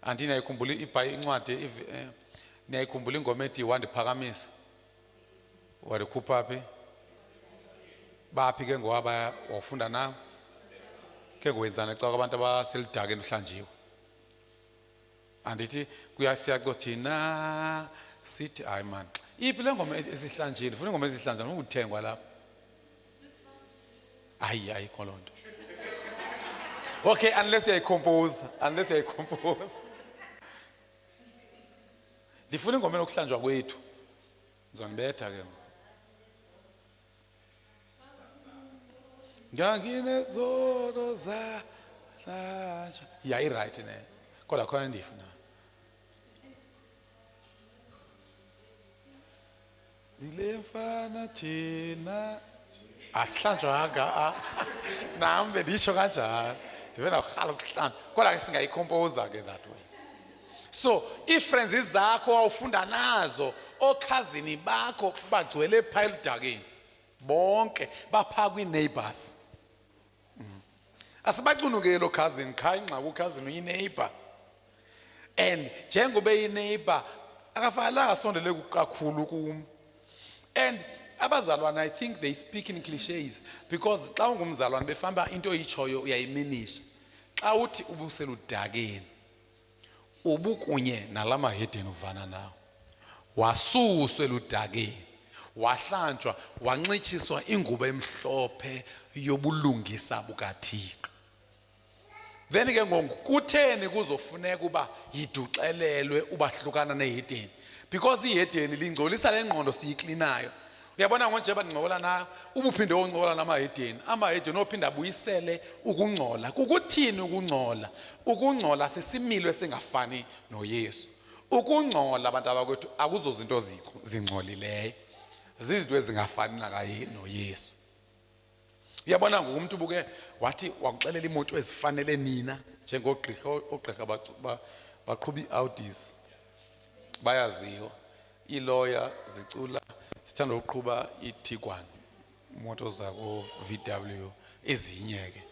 Anti niyayikhumbula incwadi niyayikhumbula ingoma ethi wandiphakamisa. Walikhupha phi? Baphi ke ngoba wafunda nawo? Ke kwenzana xa abantu abaselidakeni uhlanjiwe. Andithi kuyasiyaco thina sithi hayi man. Iphi le ngoma esihlanjile? Ufuna ingoma ezihlanjile ukuthengwa lapha. Hayi ayikho lonto. Okay, unless you compose. Ndifuna ingoma enokuhlanjwa kwethu. Ngizonibetha ke. Ngangine zolo za yeah, right ne. Kodwa khona ndifuna. Ilefana thina asihlanjwanga nambe ndisho kanjani. Ndivena ukhala ukuhlanjwa. Kodwa ke singayicompose ke that way. So, if friends zakho awufunda nazo, okhazini bakho bagcwele pile dageni. Bonke bapha kwi-neighbors. Asibacunukele lo cousin, kha ingxaki cousin uyi-neighbor. And njengoba eyi-neighbor, akafanelanga asondele kakhulu kum. And abazalwane, I think they speak in cliches because xa ungumzalwane befamba into oyitshoyo uyayiminisha. Xa uthi ubuseludakeni, ubukunye nalama hedeni uvana nawo. Wasuswe eludakeni. Wahlanjwa wancitshiswa ingubo emhlophe yobulungisa bukaThixo. Then ke ngokutheni kuzofuneka uba yiduxelelwe ubahlukana nehedeni because ihedeni lingcolisa lengqondo siyiklinayo. Uyabona ngonje banqola na ubuphinde oncola namahedeni amahedeni ophinda buyisele ukungcola. Kukuthini ukungcola? Ukungcola sisimilo esingafani noYesu. Ukungcola abantu abakwethu akuzozinto zingcolileyo. Zizinto ezingafani noYesu. Uyabona ngokumuntu buke wathi wakuxelela imoto ezifanele nina njengogqirha baqhuba iAudis bayaziyo ilawyer zicula sithanda ukuqhuba iTiguan imoto zako VW ezinye ke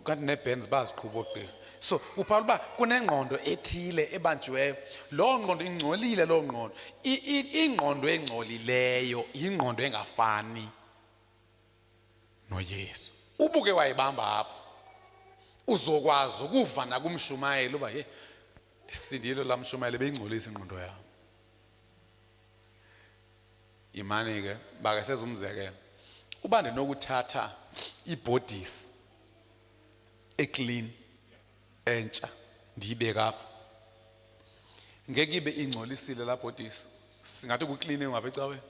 kanti neBenz baziqhuba ogqirha. So uphala uba kunengqondo ethile ebanjiweyo. Lo ngqondo ingcolile lo ngqondo. Ingqondo engcolileyo ingqondo engafani noYesu. Ubuke wayibamba apho. Uzokwazi ukuva nakumshumayeli uba hey sindile lamshumayeli bengcolisa ingqondo yami. Imani ke bake sezumzekelo. Uba ndinokuthatha ibodies eclean entsha ndiyibeka apha. Ngeke ibe ingcolisile la bodies. Singathi kuclean ngapha ecaweni.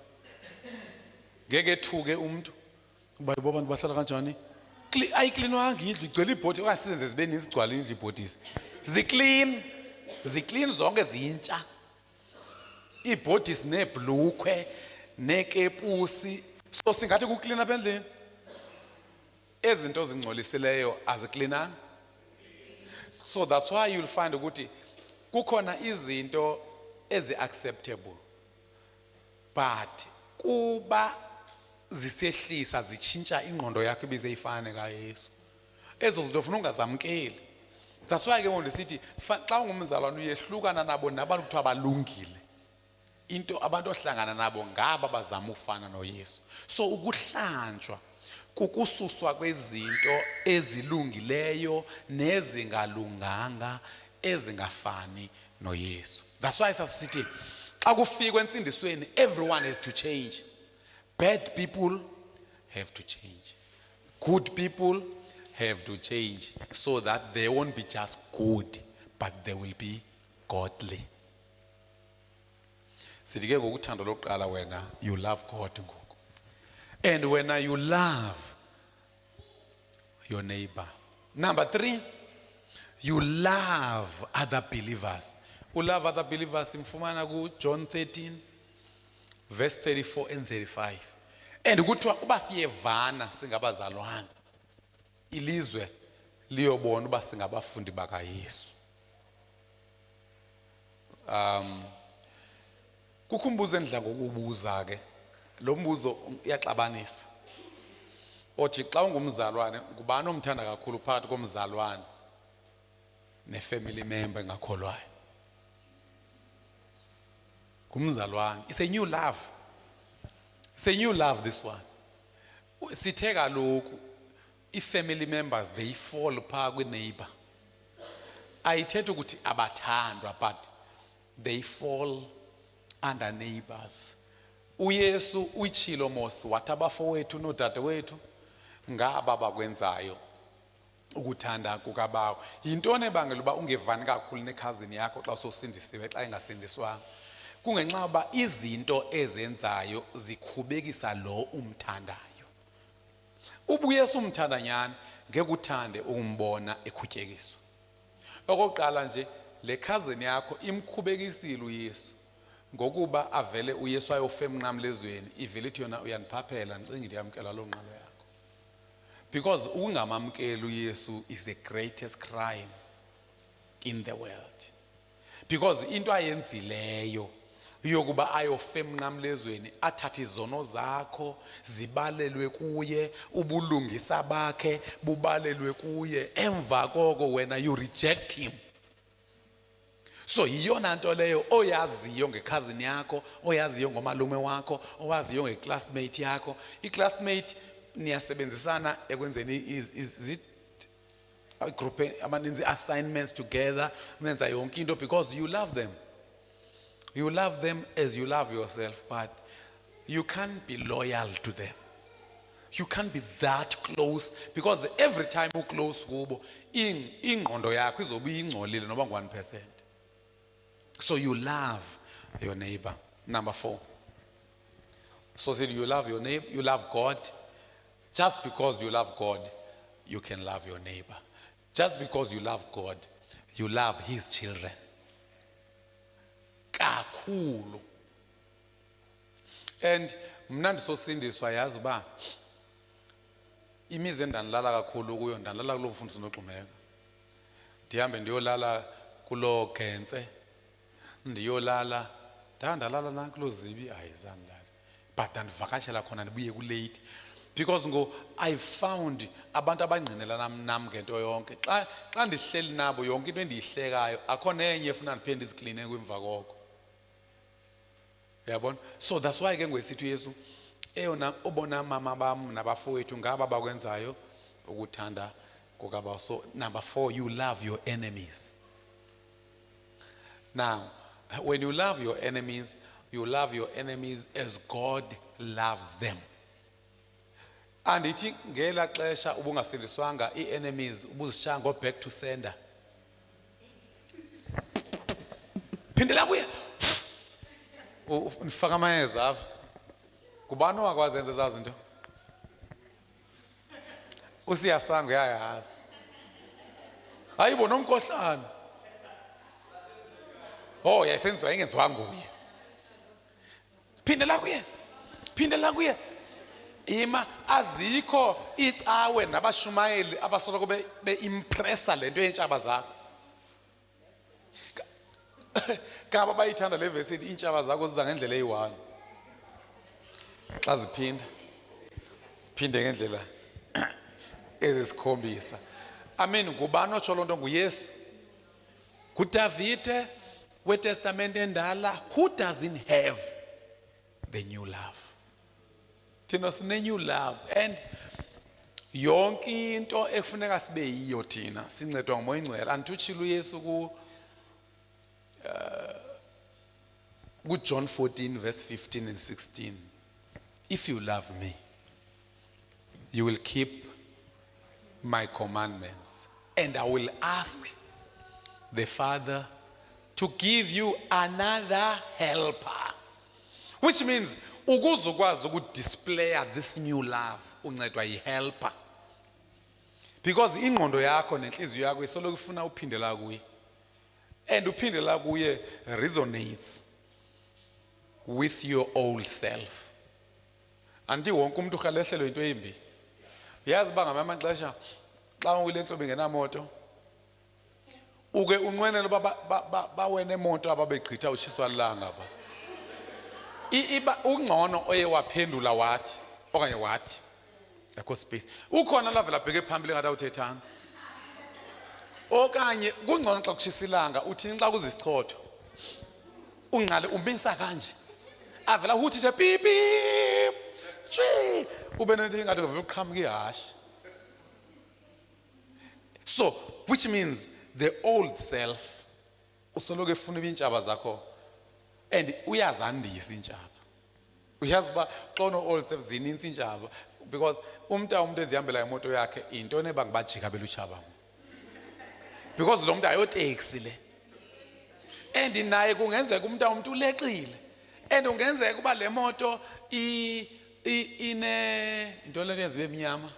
Ngeke ethuke umuntu. Uba yibo abantu bahlala kanjani? Ayicleanwanga indlu igcwele ibhodi okasizenze zibe nizigcwala indlu ibodies. Ziclean zonke zintsha. Ibodies nebhlukwe nekepusi. So singathi kuclean apha endlini. Ezinto zingcolisileyo azicleananga. So that's why you'll find ukuthi kukhona izinto ezi-acceptable but kuba zisehlisa zitshintsha ingqondo yakho ibize ifane kaYesu. Ezo zinto ufuna ungazamkeli. That's why ke ngondisithi xa ungumzalwane uyehlukana nabo nabantu kuthiwa balungile. Into abantu ohlangana nabo ngaba bazama ufana noYesu. So ukuhlanjwa kukususwa kwezinto ezilungileyo nezingalunganga ezingafani noYesu. That's why sasithi xa kufika entsindisweni everyone has to change. Bad people have to change. Good people have to change so that they won't be just good, but they will be godly. Sithi ke ngokuthando lokuqala wena you love God ngoku. And when you love your neighbor. Number 3, you love other believers. You love other believers imfumana ku John 13 verse 34 and 35. And kuthiwa uba siyevana singabazalwana ilizwe liyobona uba singabafundi bakaYesu. Kukho umbuzo endidla ngokubuza ke. Lo mbuzo uyaxabanisa. Othi xa ungumzalwane ngubani omthanda kakhulu phakathi komzalwane ne-family member engakholwayo? Kumzalwane. It's a new love. It's a new love, this one. Sithe kaloku i-family members they fall phaa kwi-neighbor. Ayithethi ukuthi abathandwa, but they fall under neighbors. uYesu uyitshilo mos wathi abafowethu nodadewethu ngaba bakwenzayo ukuthanda kukabawo. Yintoni ebangela uba ungevani kakhulu nekhazini yakho xa usindisiwe xa engasindiswanga? Kungenxa yoba izinto ezenzayo zikhubekisa lo umthandayo. Uba uYesu umthanda nyani ngeke uthande ukumbona ekhutyekiswa. Okokuqala nje le khazini yakho imkhubekisile uYesu ngokuba avele uYesu ayofa emnqamlezweni ivele ithi yona uyaniphaphela ncinga ndiyamkela lo nqalo yakho. Because ukungamamkeli uYesu is the greatest crime in the world. Because into ayenzileyo yokuba ayofa emnqamlezweni athathe izono zakho zibalelwe kuye, ubulungisa bakhe bubalelwe kuye, emva koko wena you reject him. So yiyona nto leyo oyaziyo ngekhazini yakho, oyaziyo ngomalume wakho, owaziyo ngeclassmate yakho. Iclassmate niyasebenzisana ekwenzeni group amaninzi assignments together, nenza yonke into because you love them. You love them as you love yourself, but you can't be loyal to them. You can't be that close because every time you close kubo ingqondo yakho izobe ingcolile noba ngu1%. So you love your neighbor. Number 4. So said you love your neighbor, you love God. Just because you love God, you can love your neighbor. Just because you love God, you love his children. Kakhulu. And mna ndisosindiswa yazi uba imizi endandilala kakhulu kuyo ndandilala kuloo mfundisi noXumeka. Ndihambe ndiyolala kuloo Gentse. Ndiyolala ndandalala nakuloo Zibi ayizandilala. But ndivakashela khona ndibuye kulate. Because I found abantu abangcinela nam ngento yonke. Xa ndihleli nabo yonke into endiyihlekayo akho nenye efuna ndiphinde izikline kwimva koko. Yabona? So that's why ke ngwesithi uYesu eyona obona mama bam nabafowethu ngaba bakwenzayo ukuthanda kukabawo. So number 4, you love your enemies. Now, when you love your enemies as God loves them. And ithi ngela xesha ubungasindiswanga ii-enemies ubuzishaya go back to sender. Phindela kuye. Ufaka amayeza apha. Kubani owakwazi enza ezazi into? Usiyasanga uyayazi. Hayibo nomkhohlane. Oh yayisenziwa ingenziwa nguye. Phindela kuye. Ima azikho icawe nabashumayeli abasoloko beimpressa lento yentshaba zakho. Kaba bayithanda le verse ethi intshaba zakho ziza ngendlela eyi1. Xa ziphinde ngendlela ezisikhombisa. Amen. Ngubani otsho lonto? nguYesu. nguDavide weTestament endala. Who doesn't have the new love? Thina sine new love, and yonke into ekufuneka sibe yiyo thina sincedwa nguMoya Oyingcwele. Andithutshile uYesu ku John 14 verse 15 and 16. If you love me, you will keep my commandments, and I will ask the Father to give you another helper. Which means, ukuzokwazi ukudisplay this new love, uncedwa yi-helper. Because ingqondo yakho nenhliziyo yakho isoloko ifuna uphindela kuye. And uphindela kuye resonates with your old self. Anti wonke umuntu ukhalehlelwe into embi. Yazi ba ngamanye amaxesha xa uyile ntlobo ngenamoto uke unqwenele bawene imoto ababegqitha utshiswa lilanga ba. Iba ungcono oye waphendula wathi okanye wathi yakho space. Ukhona lavela bheke phambili ngathi awuthethanga. Okanye kungcono xa kutshisa ilanga uthini xa kuzisichotho. Ungqale umbisa kanje. Avela uthi nje pipi. Tshi ube nento engathi uvela uqhamuka ihashi. So, which means the old self usoloko efuna ibintshaba zakho and uyazandisa intshaba. Uyazi ba xa no old self zininzi intshaba because umuntu ezihambela imoto yakhe into neba ngibajika belutshaba. Because lo muntu ayotaxi le. And naye kungenzeka umuntu uleqile. And ungenzeka kuba le moto ine into le yenziwe emnyama.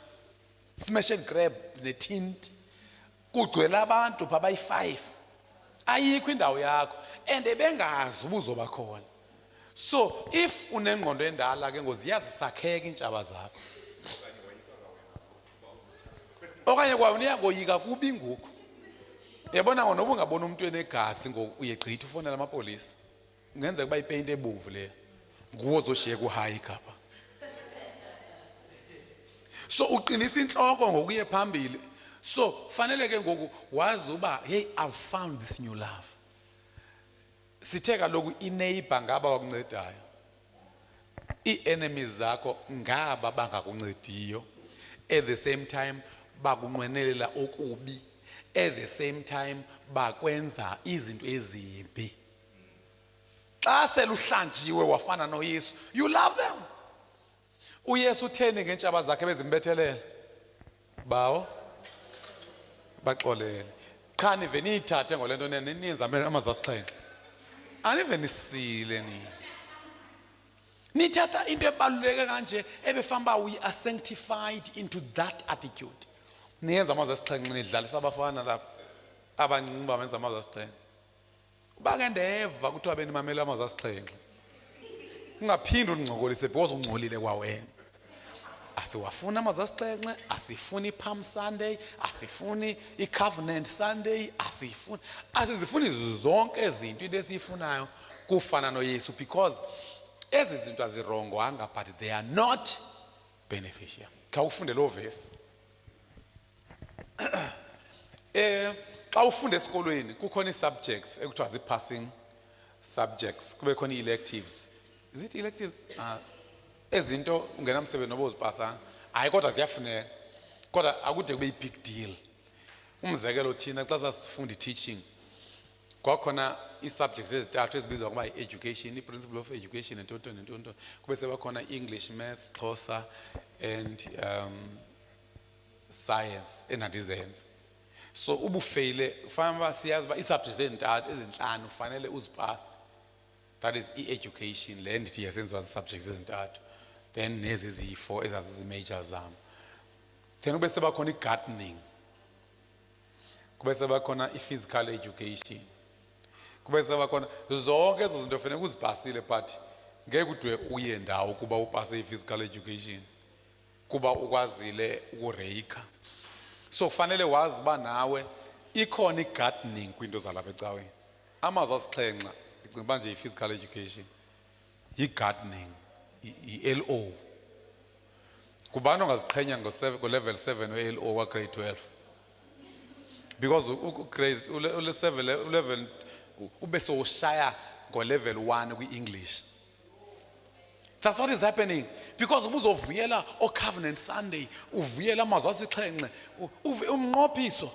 Smash and grab netint. Kugcwele abantu pha bayi5. Ayikho indawo yakho and ebengazi ubuzoba khona. So if unengqondo endala ke ngoziyazi sakheka intshaba zakho. Okanye kwa uyakoyika kubi ngoku. Yabona ngoba ungabona umuntu enegasi uyegqitha ufonela amapolisa. Ungenzeka kuba ipaint ebomvu le. Nguwo ozoshiya ku high kapha. So uqinisa inhloko ngokuye phambili. So fanele ke ngoku wazi uba hey I've found this new love. Sithe kaloku ineighbor ngaba wakuncedayo. Ii-enemies zakho ngaba bangakuncediyo. At the same time bakunqwenelela okubi. At the same time bakwenza izinto ezimbi. Xa seluhlanjiwe wafana noYesu, you love them. uYesu utheni ngentshaba zakhe bezimbethelela? Bawo baxolele. Qha nive niyithathe ngolento niyenza amazwi asixhenxe. Anive nisile nini. Nithatha into ebaluleke kanje ebefamba we are sanctified into that attitude. Niyenza amazwi asixhenxe nidlalisa abafana lapha abancinci bamenza amazwi asixhenxe. Ubake ndeva kuthiwa benimamela amazwi asixhenxe. Ungaphindi uncokolise because ungcolile kwawena. Asiwafuna amazwi asixhenxe, asifuni Palm Sunday, asifuni iCovenant Sunday, asizifuni zonke izinto into esiyifunayo kufana noYesu because ezi zinto azirongwanga but they are not beneficial. Khawufunde lo verse. Xa ufunde esikolweni kukhona i-subjects ekuthiwa zi-passing subjects, kube khona i-electives. Is it electives? Ezinto ungenamsebenzi noba uzipasa hayi kodwa ziyafuneka kodwa akude kube i-big deal. Umzekelo thina xa sasifunda i-teaching kwakhona i-subjects ezithathu ezibizwa ngoba i-education, i-principle of education ntonto kube sebakhona English, Maths, Xhosa and science enandizenze. So ubufeyile kufanele siyazi ba i-subjects ezinhlanu ufanele uzipase. That is education, le ndithi yasenziwa zi-subjects ezintathu. Then nezi zi-4 ezazizi-major zami. Then kube sebakhona i-gardening. Kube sebakhona i-physical education. Kube sebakhona zonke ezo zinto fanele uzipasile but ngeke kudwe uye ndawo kuba upase i-physical education. Kuba ukwazile ukureyikha. So kufanele wazi uba nawe ikhona i-gardening kwinto zalapha ecaweni. Amazwi asixhenxe ndicinga uba nje i-physical education, yi-gardening, i-LO. Kubani ongaziqhenya ngo-level 7 we-LO wa-grade 12? Because u-level ube sowushaya ngo-level 1 kwi-English. That's what is happening. Because ubuzovuyela o-Covenant Sunday, uvuyela amazwi asixhenxe, umnqophiso.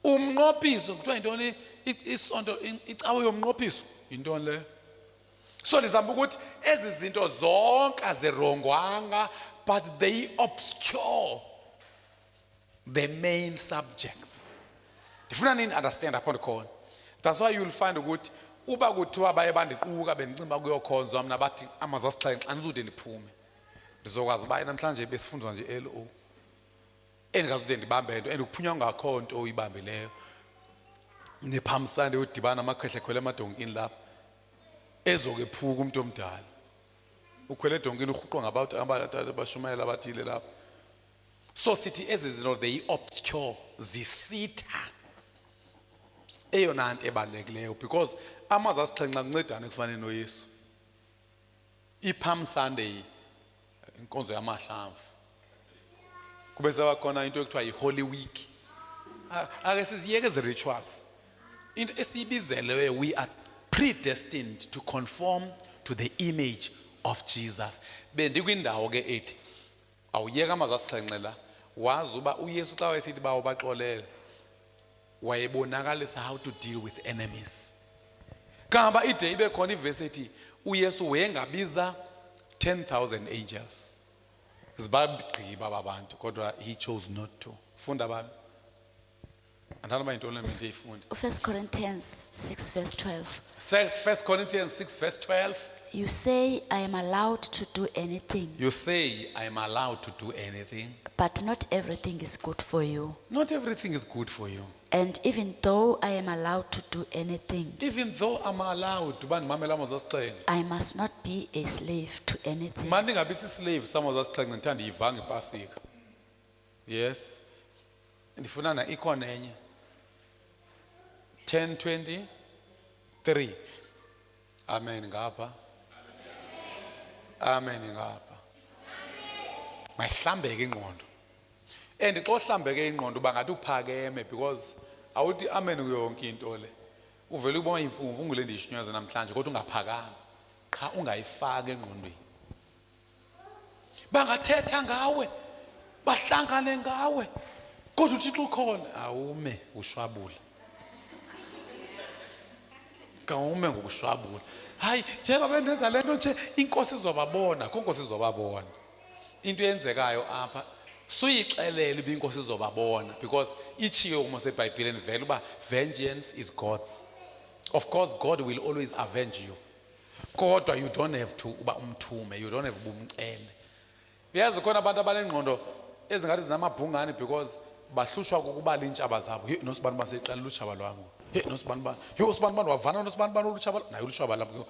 Umnqophiso kuthiwa yintoni isonto icawe yomnqophiso yintoni le? So ndizama ukuthi ezi zinto zonke azirongwanga, but they obscure the main subjects. Ndifuna nini understand upon the call. That's why you'll find ukuthi uba kuthiwa baye bandiquka bendicinga kuyokhonzwa mina bathi amazwi asixhenxe xa ndizude ndiphume. Ndizokwazi uba namhlanje besifundwa nje LO. Endingazude ndibambe into endikuphunywa ngakho nto uyibambileyo. NePalm Sunday udibana amakhehle khwele emadonkini lapha. Ezoke phuka umuntu omdala. Ukhwele edonkini uhuqwa ngabantu abashumayela abathile lapha. So sithi ezi zinto they obscure zisitha. Eyona nto ebalulekileyo because amazwi asixhenxe kuncedana ekufanele noYesu. iPalm Sunday inkonzo yamahlamvu. Kube sebakhona into ekuthiwa yiHoly Week. Ake siziyeke ezi rituals. Into esibizelewe we are predestined to conform to the image of Jesus. Bendikwindawo ke ethi awuyeka amazwi asixhenxe la wazi uba uYesu xa wayesithi bawo baxolele wayebonakalisa how to deal with enemies. Kamba ide ibe khona iverse ethi uYesu wayengabiza 10,000 angels. Zibagqiba babantu kodwa he chose not to. Funda bami. Andana into le ngiyifunda. 1 Corinthians 6 verse 12. Say 1 Corinthians 6 verse 12. You say, I am allowed to do anything, You say I am allowed to do anything. but not everything is good for you. Not everything is good for you. And even though I am allowed to do anything, Even though I'm allowed to ban mamela amazwi asixhenxe. I must not be a slave to anything. Manje ngabe slave samazwi asixhenxe ngithanda ivanga iPasika. Yes. Ndifuna na ikhona enye. 10:23. Amen ngapha. Amen ngapha. Mayihlambeke ingqondo. And xa uhlambeke ingqondo uba ngathi uphakeme because awuthi amen kuyonke into le. Uvela ubona imfunguvungu le ndishinyaza namhlanje kodwa ungaphakanga. Qha ungayifaka engqondweni. Bangathetha ngawe. Bahlangane ngawe. Kodwa uThixo ukhona awume ushwabula. Kawume ngokushwabula. Hayi njengoba bendenza lento nje inkosi izobabona, konkosi izobabona. Into yenzekayo apha suyixelele uba inkosi izobabona because ichiyo uma seBhayibhelini vele uba vengeance is God's. Of course God will always avenge you. Kodwa you don't have to uba umthume, you don't have ubumcele. Yazi khona abantu abanengqondo ezingathi zinamabhungane because bahlushwa ukubala intshaba zabo. Hey nosibani baseqala luchaba lwami. Hey nosibani ba. Hey usibani bani wavana nosibani bani uluchaba nayo uluchaba lapho.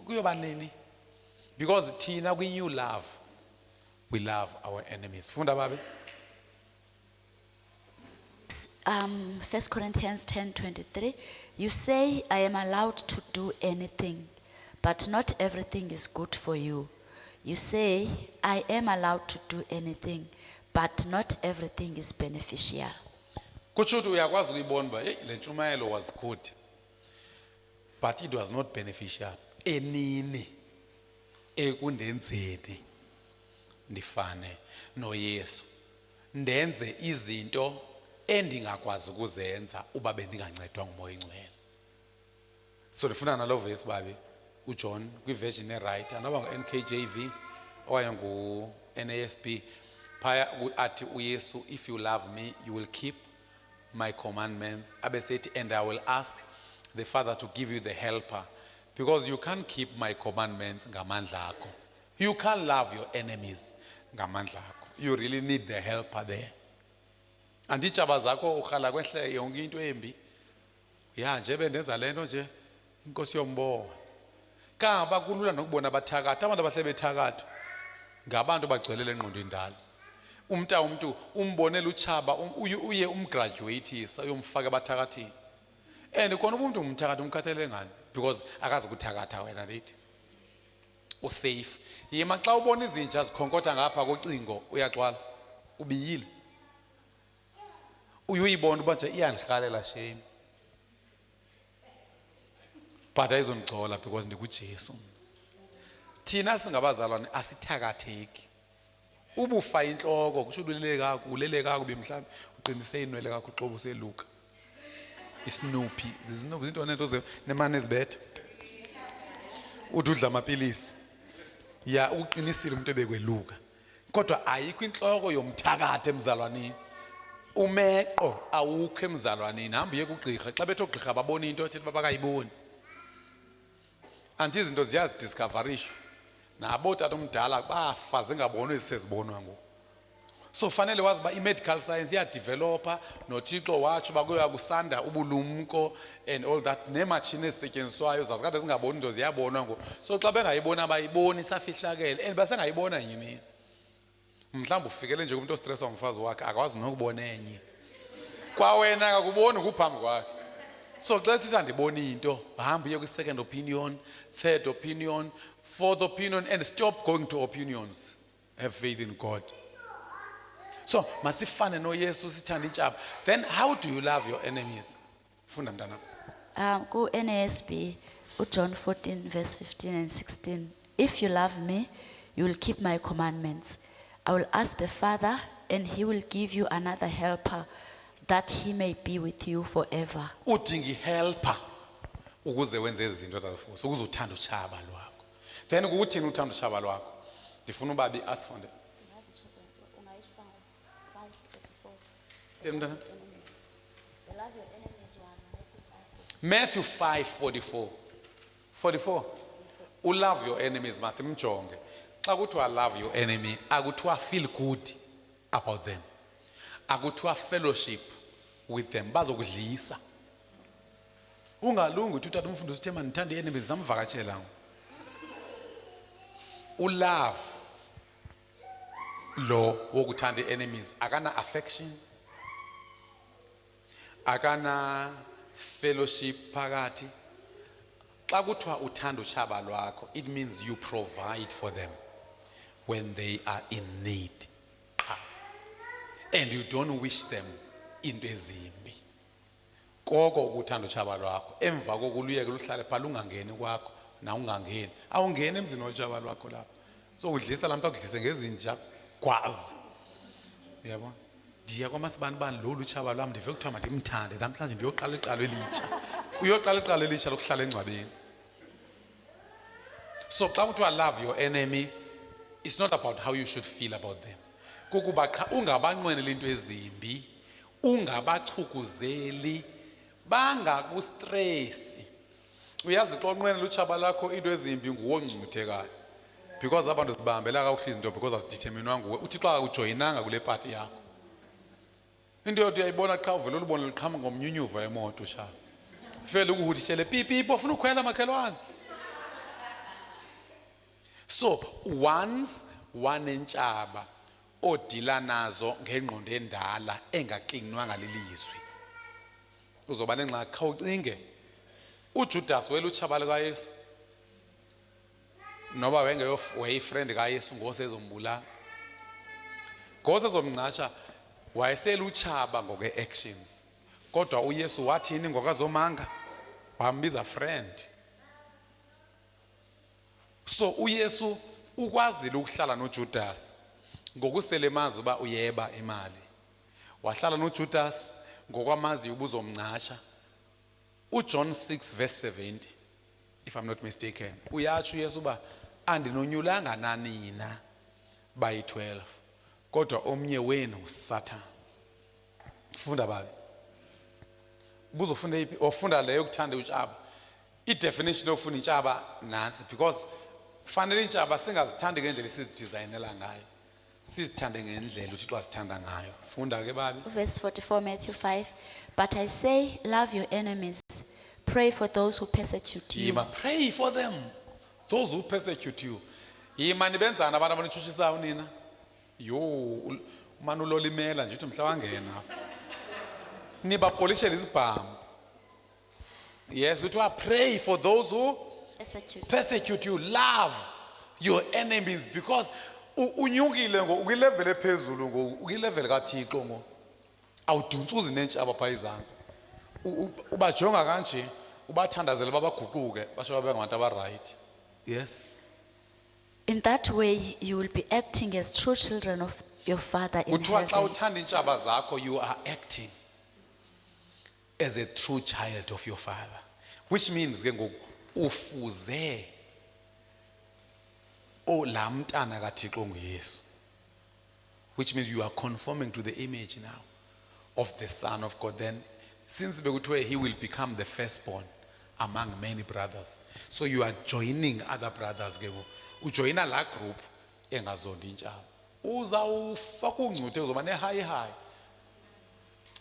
Kuyoba nini? Because thina we new love. We love our enemies. Funda babe. 1 Corinthians 10:23. You say, I am allowed to do anything, but not everything is good for you. You say, I am allowed to do anything, but not everything is beneficial. Kutsho ukuthi uyakwazi ukuyibona ba hey le ntshumayelo was good. But it was not beneficial. Enini ekundenzeni ndifane noYesu. Ndenze izinto endingakwazi ukuzenza uba bendingancedwa nguMoya Ingcwele. So ndifuna nalo verse babe uJohn kwiversion eright anoba ngu-NKJV owaye ngu-NASB phaya athi uYesu if you love me you will keep my commandments abesethi and I will ask the Father to give you the helper because you can't keep my commandments ngamandla akho. You can't love your enemies ngamandla akho. You really need the helper there. Anditshaba zakho ukhala kwehle yonke into embi. Ya nje bendenza lento nje inkosi yombona. Kangaba kulula nokubona abathakatha abantu abasebethakatha ngabantu bagcwelele engqondo indala. Umuntu umbonela uchaba uye umgraduateisa uyomfaka abathakathini. And khona umuntu umthakatha umkhathele ngani because akazi ukuthakatha wena lithi. Usafe. Yima xa ubona izinja zikhonkotha ngapha kocingo uyaxwala ubiyile. Uyibona uba nje iyandihalela shame. But ayizongcola because ndikuJesu. Thina singabazalwane asithakatheki. Ubufa inhloko kusho ulele kakubi mhlawumbe uqinise inwele kakho uxobo useluka. Isnoopy, izinto neento nemane ezibethe. udla amapilisi ya uqinisile umuntu ebekweluka kodwa ayikho inhloko yomthakathe emzalwaneni umeqo awukho emzalwaneni hamba uye kugqirha xa bethe ogqirha babona into ethi babakayiboni anti izinto ziyazidiscoverisha nabo tata omdala bafa zingabonwa ezisezibonwa ngoku so fanele wazi ba i-medical science iyadevelopa nothixo watsho bakuya kusanda ubulumko and all that neematshini ezisetyenziswayo zazikade zingaboni into ziyabonwa ngoku so xa bengayiboni abayiboni isafihlakele and basengayibona enye imini mhlawumbi ufikele nje kumuntu ostreswa ngumfazi wakhe akwazi nokubona enye kwawena akakuboni kuphambi kwakhe so xa sithi andiboni into hamba uye kwi-second opinion, third opinion, fourth opinion and stop going to opinions. Have faith in God. So masifane noYesu sithanda intshaba. Then how do you love your enemies? Funda mntana. Ku NASB, John 14 verse 15 and 16. If you love me, you will keep my commandments. I will ask the Father, and he will give you another helper, that he may be with you forever. Udinga ihelper ukuze wenze ezi zinto zafuso ukuze uthanda utshaba lwakho. Then ukuthini uthanda utshaba lwakho? Ndifuna ubabi asifunde. Matthew 5:44. 44. Love your enemies masimjonge. Xa kuthiwa love your enemy, akuthiwa feel good about them. Akuthiwa fellowship with them. Bazokudlisa. Ungalungi uthi uthatha umfundisi uthi manje ngithanda enemies zamvakatshela. Love lo wokuthanda enemies akana affection. Akana fellowship phakathi. Xa kuthiwa uthanda utshaba lwakho, it means you provide for them when they are in need. And you don't wish them into ezimbi. Koko ukuthanda utshaba lwakho. Emva kokuluyeke luhlale pha lungangeni kwakho na ungangeni. Awungeni emzini wotshaba lwakho lapha. So udlisa lamntu akudlise ngezinja kwazi. Yabo. Ndiya kwamasibani bani lolu utshaba lwami ndive kuthiwa mandimthande namhlanje ndiyoqala iqalo elitsha. Uyoqala iqalo elitsha lokuhlala engcwabeni. So xa kuthiwa love your enemy, it's not about how you should feel about them. Kukuba cha ungabanqwenela into ezimbi, ungabachukuzeli, bangakustress. Uyazi xa unqwenela utshaba lakho into ezimbi nguwongcuthekayo. Because abantu sibambela kakuhle izinto because asideterminwa nguwe. Uthi xa ujoyinanga kule party yakho. Into yothi uyayibona xa uvela ulubone liqhama ngomnyunyuva emoto sha. Fela ukuhudishele pipi ufuna ukhwela makhelwane. So once wanentshaba odila nazo ngengqondo endala engaklinwanga lilizwi. Uzoba nengxaki kha ucinge uJudas wela utshaba likaYesu. Noba wayefriend kaYesu ngosezombulala. Ngosezomnqasha wayesela utshaba ngoke actions. Kodwa uYesu wathini ngokazomanga? Wambiza friend. So uYesu ukwazile ukuhlala noJudas ngokusele mazi uba uyeba imali. Wahlala noJudas ngokwamazi ubuzomnqasha. UJohn 6 verse 70, if I'm not mistaken, uyatsho uYesu uba andinonyulanga nanina bayi-12 kodwa omnye wenu uSatan. Funda babi. Buzofunda iphi? Ofunda leyo kuthanda utshaba. I-definition yofuna intshaba nansi because fanele intshaba singazithandi ngendlela sizidesignela ngayo. Sizithande ngendlela uThixo asithanda ngayo. Funda ke babi. Verse 44, Matthew 5. But I say, love your enemies. Pray for those who persecute you. Yima, pray for them. Those who persecute you. Yima nibenzana abantu abanitshutshisayo nina. Yo, umane ulolimela nje uthi mhla wangena. Nibapolishele izibhamu. Yes, we to pray for those who persecute you. Love your enemies because unyukile ngo ukilevel ephezulu ngo ukilevel kaThixo ngo awuduntsuzi nentshaba pha izansi. Ubajonga kanje ubathandazela babaguquke basho babe ngabantu abaright. Yes. In that way you will be acting as true children of your Father in Uthiwa xa heaven. uthanda intshaba zakho you are acting as a true child of your Father, which means ke ngoku ufuze oh laa mntana kaThixo nguYesu, which means you are conforming to the image now of the Son of God. Then since bekuthiwe he will become the firstborn among many brothers, so you are joining other brothers ke ujoyina la group engazondi intshaba, uzawufa kungcuthe uzoba ne-high high,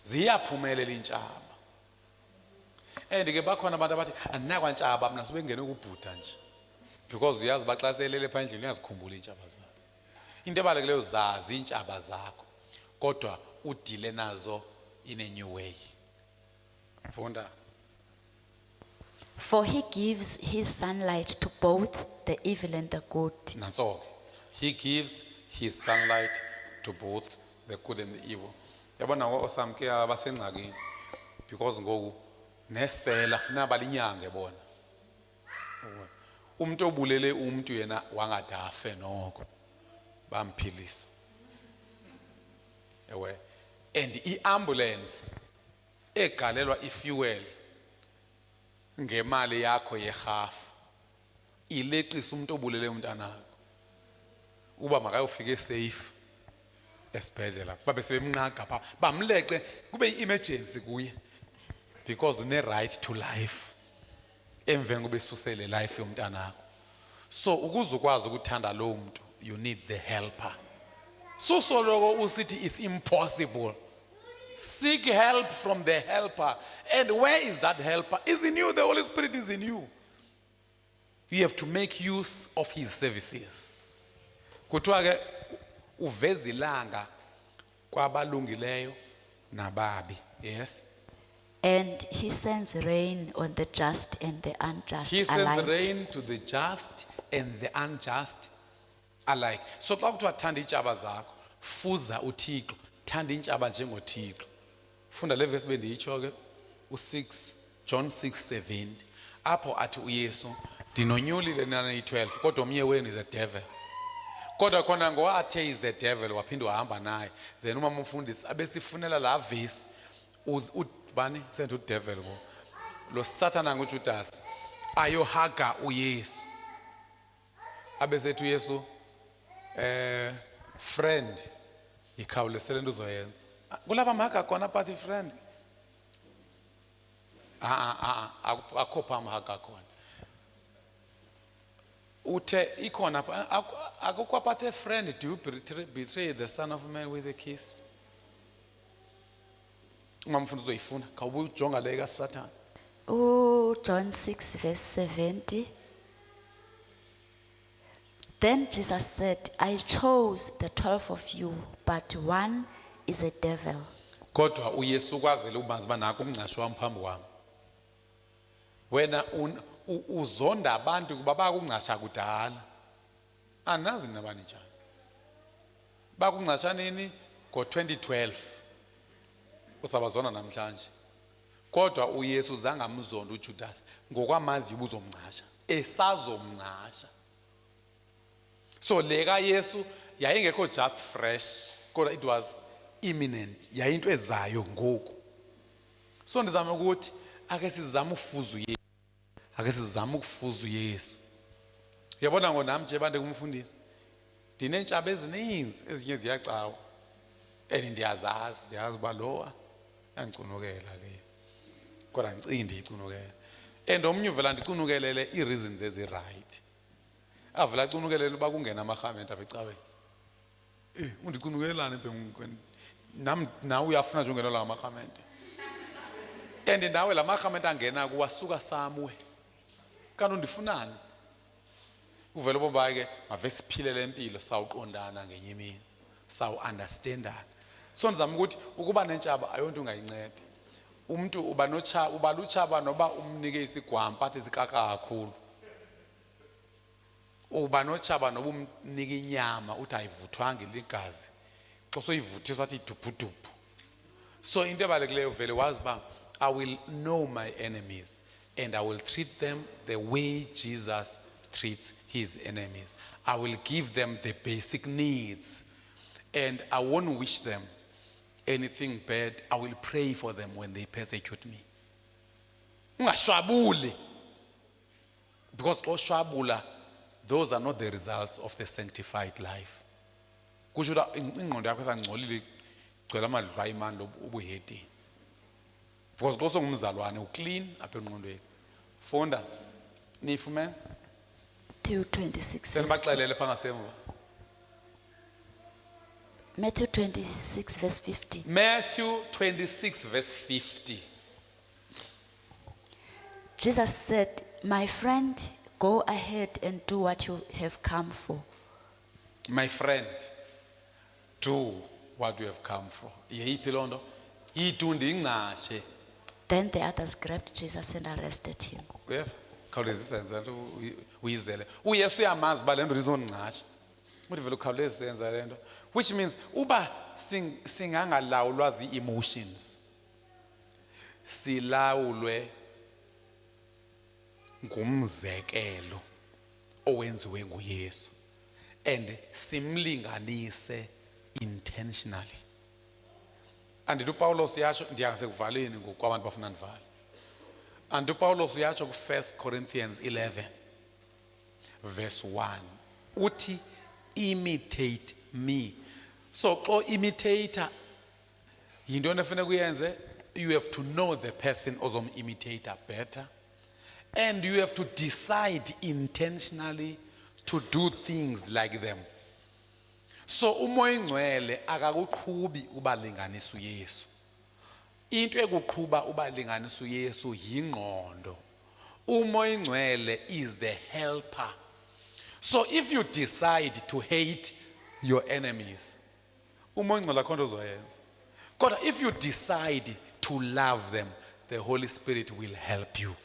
ziyaphumelela intshaba. And ke bakhona abantu abathi andinakwa ntshaba mna sobe ngene ukubhuda nje, because uyazi baxa selele phandle uyazikhumbula intshaba zakho. Into ebalulekileyo zazi intshaba zakho, kodwa udile nazo in a new way. Funda. For he gives his sunlight to both the evil and the good. Nanso-ke, he gives his sunlight to both the good and the evil. Yabona ngosamke abasengxakini, because ngoku nesela funa balinyange bona. Umuntu obulele umuntu yena wangadafe noko bamphilisa. Ewe, and iambulance egalelwa ifuel ngemali yakho yehafu ileqisa umuntu obulele umntanakho uba makayofika safe esibhedlela, babe sebemnqaga pha bamleqe kube i-emergency kuye, because une right to life emveni kube susele life yomntanakho. So ukuze ukwazi ukuthanda lo muntu, you need the helper. So soloko usithi it's impossible, seek help from the helper. And where is that helper? Is in you. The Holy Spirit is in you. You have to make use of his services. Kuthiwa ke uveza ilanga kwabalungileyo nababi. Yes. And he sends rain on the just and the unjust He sends alike. rain to the just and the unjust alike. So xa kuthiwa thanda iintshaba zakho, fuza uThixo, thanda iintshaba njengoThixo. Funda le verse bendiyitsho ke u6 John 6:70. Apho athi uYesu, ndinonyulile nani 12, kodwa omnye wenu is a devil. Kodwa khona ngoathe is the devil waphinde wahamba naye. Then umama umfundisi abesifunela la verse bani sent udevil go lo Satan nguJudas ayohaga uYesu, abesethu uYesu friend ikhawulesele into uzoyenza kulaba mahaga khona but friend akho pha mahaga khona uthe ikhona akukho aphathe friend. Do you betray the Son of Man with a kiss? Umamfundisi uzoyifuna khawubuye ujonga le kaSatan. John 6 verse 70. Then Jesus said, I chose the 12 of you, but one is a devil. Kodwa uYesu kwazile ubanzi banako umngcasho wami phambi kwami. Wena uzonda abantu kuba bakungcasha kudala. Anazi nabani njani. Bakungcasha nini ngo2012. Usabazona namhlanje. Kodwa uYesu zangamzonda uJudas ngokwamazi ubuzomncasha, esazomncasha. So lega Yesu yayingekho just fresh, kodwa it was imminent, yayinto ezayo ngoku. So ndizama ukuthi ake sizame ukufuza uYesu, ake sizame ukufuza uYesu. Yabona ngonami nje bande kumfundisi, ndinentshaba ezininzi ezinye ziyacawa, ndiyazi uba lowa yangicunukela le, kodwa ngicindi ndiyicunukela. And omnye uvela ndicunukelele i-reasons ezi-right. Avela acunukelele uba kungena amahamenti apha ecaweni. Undicunukelelani nam nawe uyafuna nje ungena la mahamenti. And nawe la mahamenti angena kuwasuka samwe. Kanti undifunani? Uvela bomba ke mave siphilele impilo sawuqondana ngenye imini. Sawu-understandana. So ndizama ukuthi ukuba nentshaba ayonto ungayinceda. Umuntu uba luchaba noba umnike isigwampa athi sikaka kakhulu. Uba nochaba noba umnike inyama uthi ayivuthwanga ligazi. Xa soyivuthisa athi idubhudubhu. So into ebalulekileyo vele wazi ba I will know my enemies and I will treat them the way Jesus treats his enemies. I will give them the basic needs. And I won't wish them anything bad. I will pray for them when they persecute me. Ungashwabuli. Because oshwabula those are not the results of the sanctified life. Kusho ukuthi ingqondo yakho esangcolile igcwele amadlwa imani ubuhedini. Because xa songumzalwane uclean apha engqondweni. Funda nifume Matthew 26 verse, senibaxelele pha ngasemva. Matthew 26 verse 50. Matthew 26 verse 50. Jesus said, "My friend, go ahead and do what you have come for." My friend, do what you have come for. Yeyiphi loo nto? Yitundi ingcashe. Then the others grabbed Jesus and arrested him. Uyeva? Khawulezisa yenza lento uyizele. uYesu uyamazi uba lento izongcasha. Uthi vele ukhawulezisa yenza lento. Which means uba singangalawulwa zi-emotions. Silawulwe ngumzekelo owenziwe nguYesu. And simlinganise intentionally. Andithi uPawulos yatsho ndiyasekuvaleni ngoku abantu bafuna ndivale. Andithi uPawulos yatsho ku-1 Corinthians 11 verse 1 uthi imitate me. So xa imitator yinto efuneka uyenze, you have to know the person ozom-imitator better, and you have to decide intentionally to do things like them. So umoya ingcwele akakuqhubi ubalinganisa uYesu. Into ekuqhuba ubalinganisa uYesu yingqondo. Umoya ingcwele is the helper. So if you decide to hate your enemies, umoya ingcwele akho nto uzoyenza. Kodwa if you decide to love them, the Holy Spirit will help you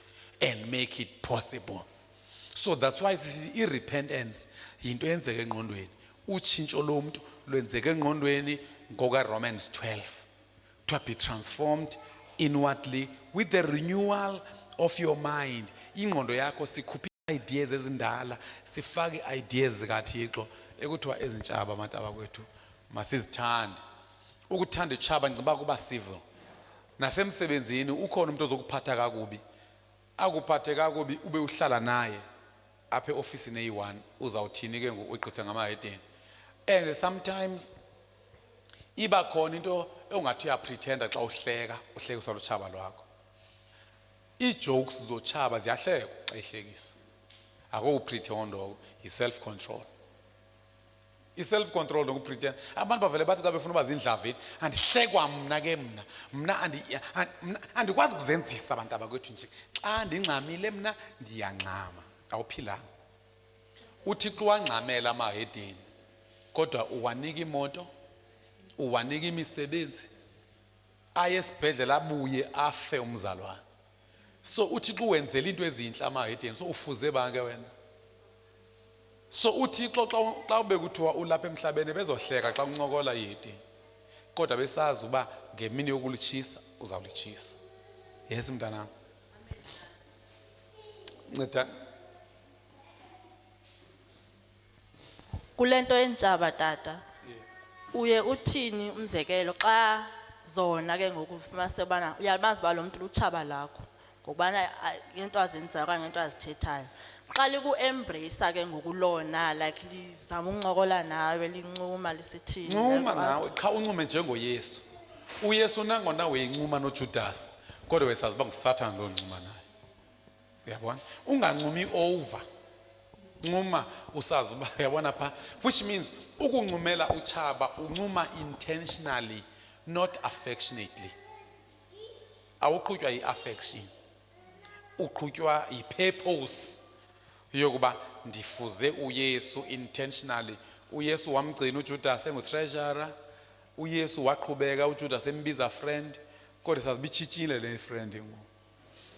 and make it possible. So that's why i-repentance yinto eyenzeka engqondweni. Utshintsho lomuntu lwenzeka engqondweni ngoka Romans 12. To be transformed inwardly with the renewal of your mind. Ingqondo yakho sikhupha ideas ezindala, sifake ideas zikaThixo ekuthiwa ezintshaba abantu abakwethu masizithande. Ukuthanda itshaba ngicaba kuba civil. Nasemsebenzini ukhona umuntu ozokuphatha kakubi. Akuphathe kakubi ube uhlala naye apha eofisini eyi-1 uzawuthini ke ngoku ugqitha ngamahedeni. And sometimes iba khona into ongathi uyapretenda xa uhlekiswa lutshaba lwakho. Ii-jokes zotshaba ziyahlekwa xa ihlekisa. Akupretendo, yi-self control. I-self control nokupretenda. Abantu bavele bathi xa befuna uba zindlaveni, andihlekwa mna ke mna andikwazi ukuzenzisa abantu abakwethu nje. Xa ndingxamile mna ndiyangxama. Awuphilanga. UThixo wangxamela amahedeni kodwa uwanika imoto, uwanika imisebenzi, aye esibhedlela abuye afe umzalwane. So uThixo wenzela into ezinhle amahedeni, so ufuze banke wena. So uThixo xa ube kuthiwa ulapha emhlabeni bezohleka xa uncokola ihedeni, kodwa besazi uba ngemini yokulitshisa uzawulitshisa. Yes mntanami. Nceda. Kulento entshaba tata uye uthini umzekelo xa zona ke ngokufumase bana uyamazi ba lo muntu lutshaba lakho ngokubana into azenzayo okanye into azithethayo xa liku-embrace ke ngokulona like lizama uncokola nawe lincuma lisithini Ncuma nawe cha uncume njengoYesu. uYesu nangona weyincuma noJudas kodwa wesazi uba nguSathane lo ncuma naye. Uyabona? Ungancumi over. Ncuma usazi uba uyabona pha, which means ukuncumela utshaba uncuma intentionally, not affectionately. Awuqhutywa yi-affection, uqhutywa yi-purpose yokuba ndifuze uYesu intentionally. uYesu wamgcina uJudas engu-treasurer, uYesu waqhubeka uJudas embiza friend, kodwa sazi bitshitshile le friend ngoku.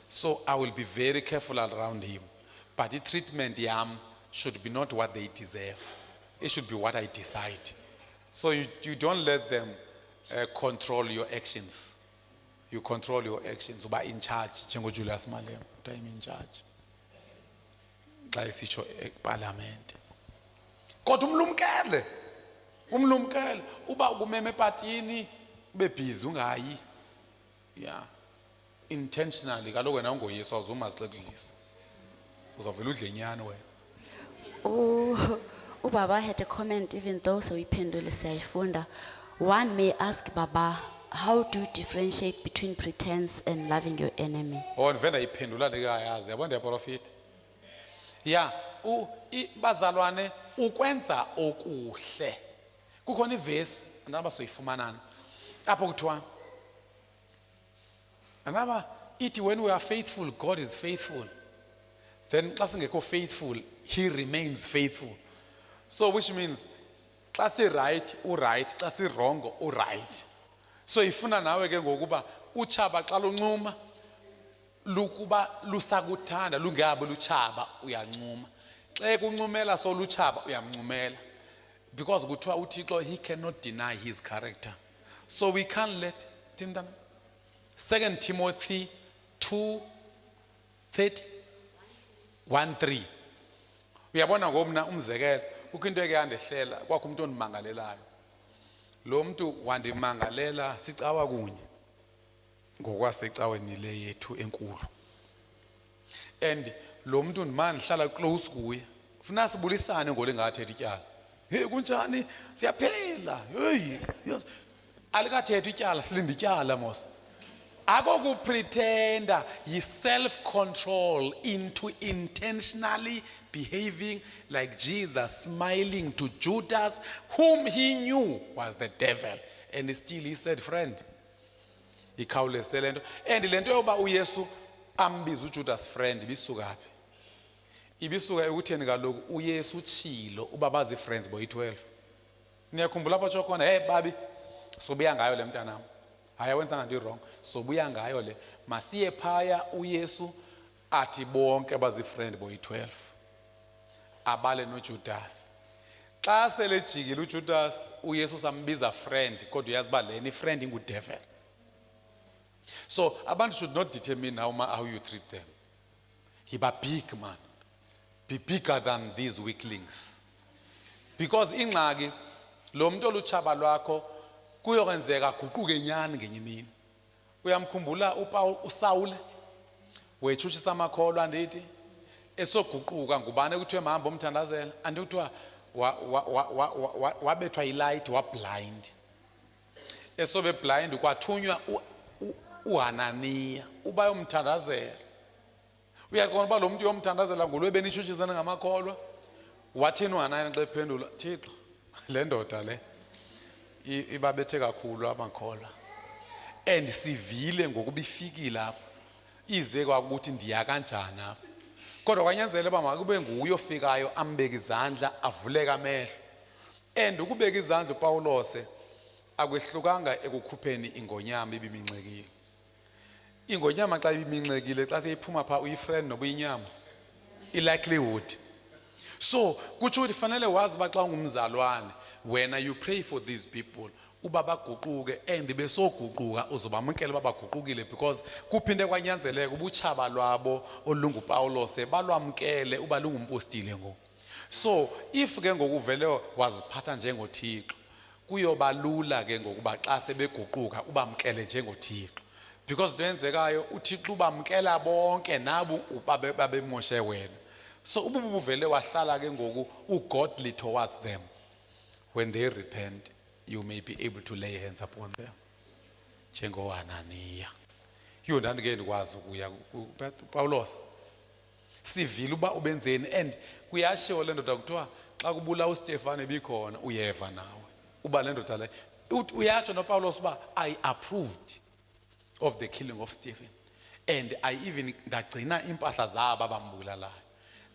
So I will be very careful around him, but the treatment yam should be not what they deserve. It should be what I decide. So you don't let them control your actions. You control your actions. Uba in charge, njengo Julius Malema, I'm in charge. Xa isitsho eParliament. Kodwa umlumkele, uba ukumeme epatini, ube busy ungayi. Yeah. Intentionally, kaloku wena ungoYesu awuzuma zixekudlisa. Uzavela udle inyani wena. Baba had a comment, even though so iphendule siyayifunda. One may ask Baba, how do you differentiate between pretense and loving your enemy? Ndivenda iphendula ndikayazi yabo ndiyaprofita. Yeah, bazalwane ukwenza okuhle. Kukhona ivesi andaba soyifumanana. Apho kuthiwa andaba ithi when we are faithful, God is faithful. Then xa singekho faithful, he remains faithful. So which means xa si right u-right, xa si wrong u-right. So ifuna nawe ke ngokuba utshaba xa luncuma lukuba lusakuthanda lungabe lutshaba uyancuma. Xa kuncumela so lutshaba uyamncumela. Because kuthiwa uThixo he cannot deny his character. So we can't let Timdan 2 Timothy 2:1-3. Uyabona ngomna umzekelo ukho into eke yandehlela kwakho umuntu ondimangalelayo. Lo muntu wandimangalela sicawa kunye ngokwasecaweni le yethu enkulu. And lo muntu ndimani hlala close kuye. Ufuna sibulisane ngole ngathethi ityala. Hey kunjani siyaphela. Hey alikathethi ityala silinde ityala mos. Ako pretender yi self-control into intentionally behaving like Jesus, smiling to Judas, whom he knew was the devil. And still he said, friend, ikhawulesele nto. And le nto yoba uYesu ambiza uJudas friend ibisuka phi? Ibisuka ekutheni kaloku uYesu utshilo uba bazi friends boyi-12. Niyakhumbula apho tsho khona, hey babi, sobuya ngayo le mntanam. Hayi wenzanga nto wrong. Sobuya ngayo le. Masiye phaya uYesu athi bonke bazi friend boyi-12. Abale noJudas. Xa sele jikile uJudas uYesu sambiza friend kodwa uyazi ba leni friend ingudevil. So abantu should not determine how you treat them. He ba big man. Be bigger than these weaklings. Because ingxaki lo muntu olutshaba lwakho kuyokwenzeka guquke nyani ngenye imini. Uyamkhumbula uSawule wetshutshisa amakholwa andithi esoguquka ngubani ekuthiwe mahamba umthandazela andikuthiwa wabethwa ilight wablind. Esobe blind kwathunywa uHananiya uba yomthandazela. Uyaqonda uba lo muntu yomthandazela ngulo ebenitshutshizana ngamakholwa. Wathini uHananiya xa ephendula, Thixo le ndoda le ibabethe kakhulu amakholwa. And sivile ngokuba ifikile apho. Ize kwakuthi ndiya kanjani apho. Kodwa kwanyanzela uba makube nguye ofikayo ambeka izandla avuleka amehlo. And ukubeka izandla uPawulose akwehlukanga ekukhupheni ingonyama ibiminxekile. Ingonyama xa ibiminxekile xa seyiphuma pha uyifriend noba inyama i-likelihood. So kutsho ukuthi fanele wazi ba xa ungumzalwane wena you pray for these people uba baguquke and besoguquka uzobamkela babaguqukile because kuphinde kwanyanzeleka ubutshaba lwabo olunguPawulose balwamkele uba lungumpostile ngo. So if ke ngokuvele waziphatha njengoThixo kuyoba lula ke ngokuba xa sebeguquka ubamkele njengoThixo. Because doyenzekayo uThixo ubamkela bonke nabo babemoshe wena. So ubuvele wahlala ke ngoku ugodly towards them. When they repent, you may be able to lay hands upon them. NjengoHananiya. Yho ndandike ndikwazi ukuya kuPawulos. Sivile uba ubenzeni and kuyashiwo le ndoda kuthiwa xa kubula uStefane bikhona uyeva nawe. Uba le ndoda le uyasho noPawulos uba I approved of the killing of Stephen. And I even ndagcina impahla zabo abambulalayo.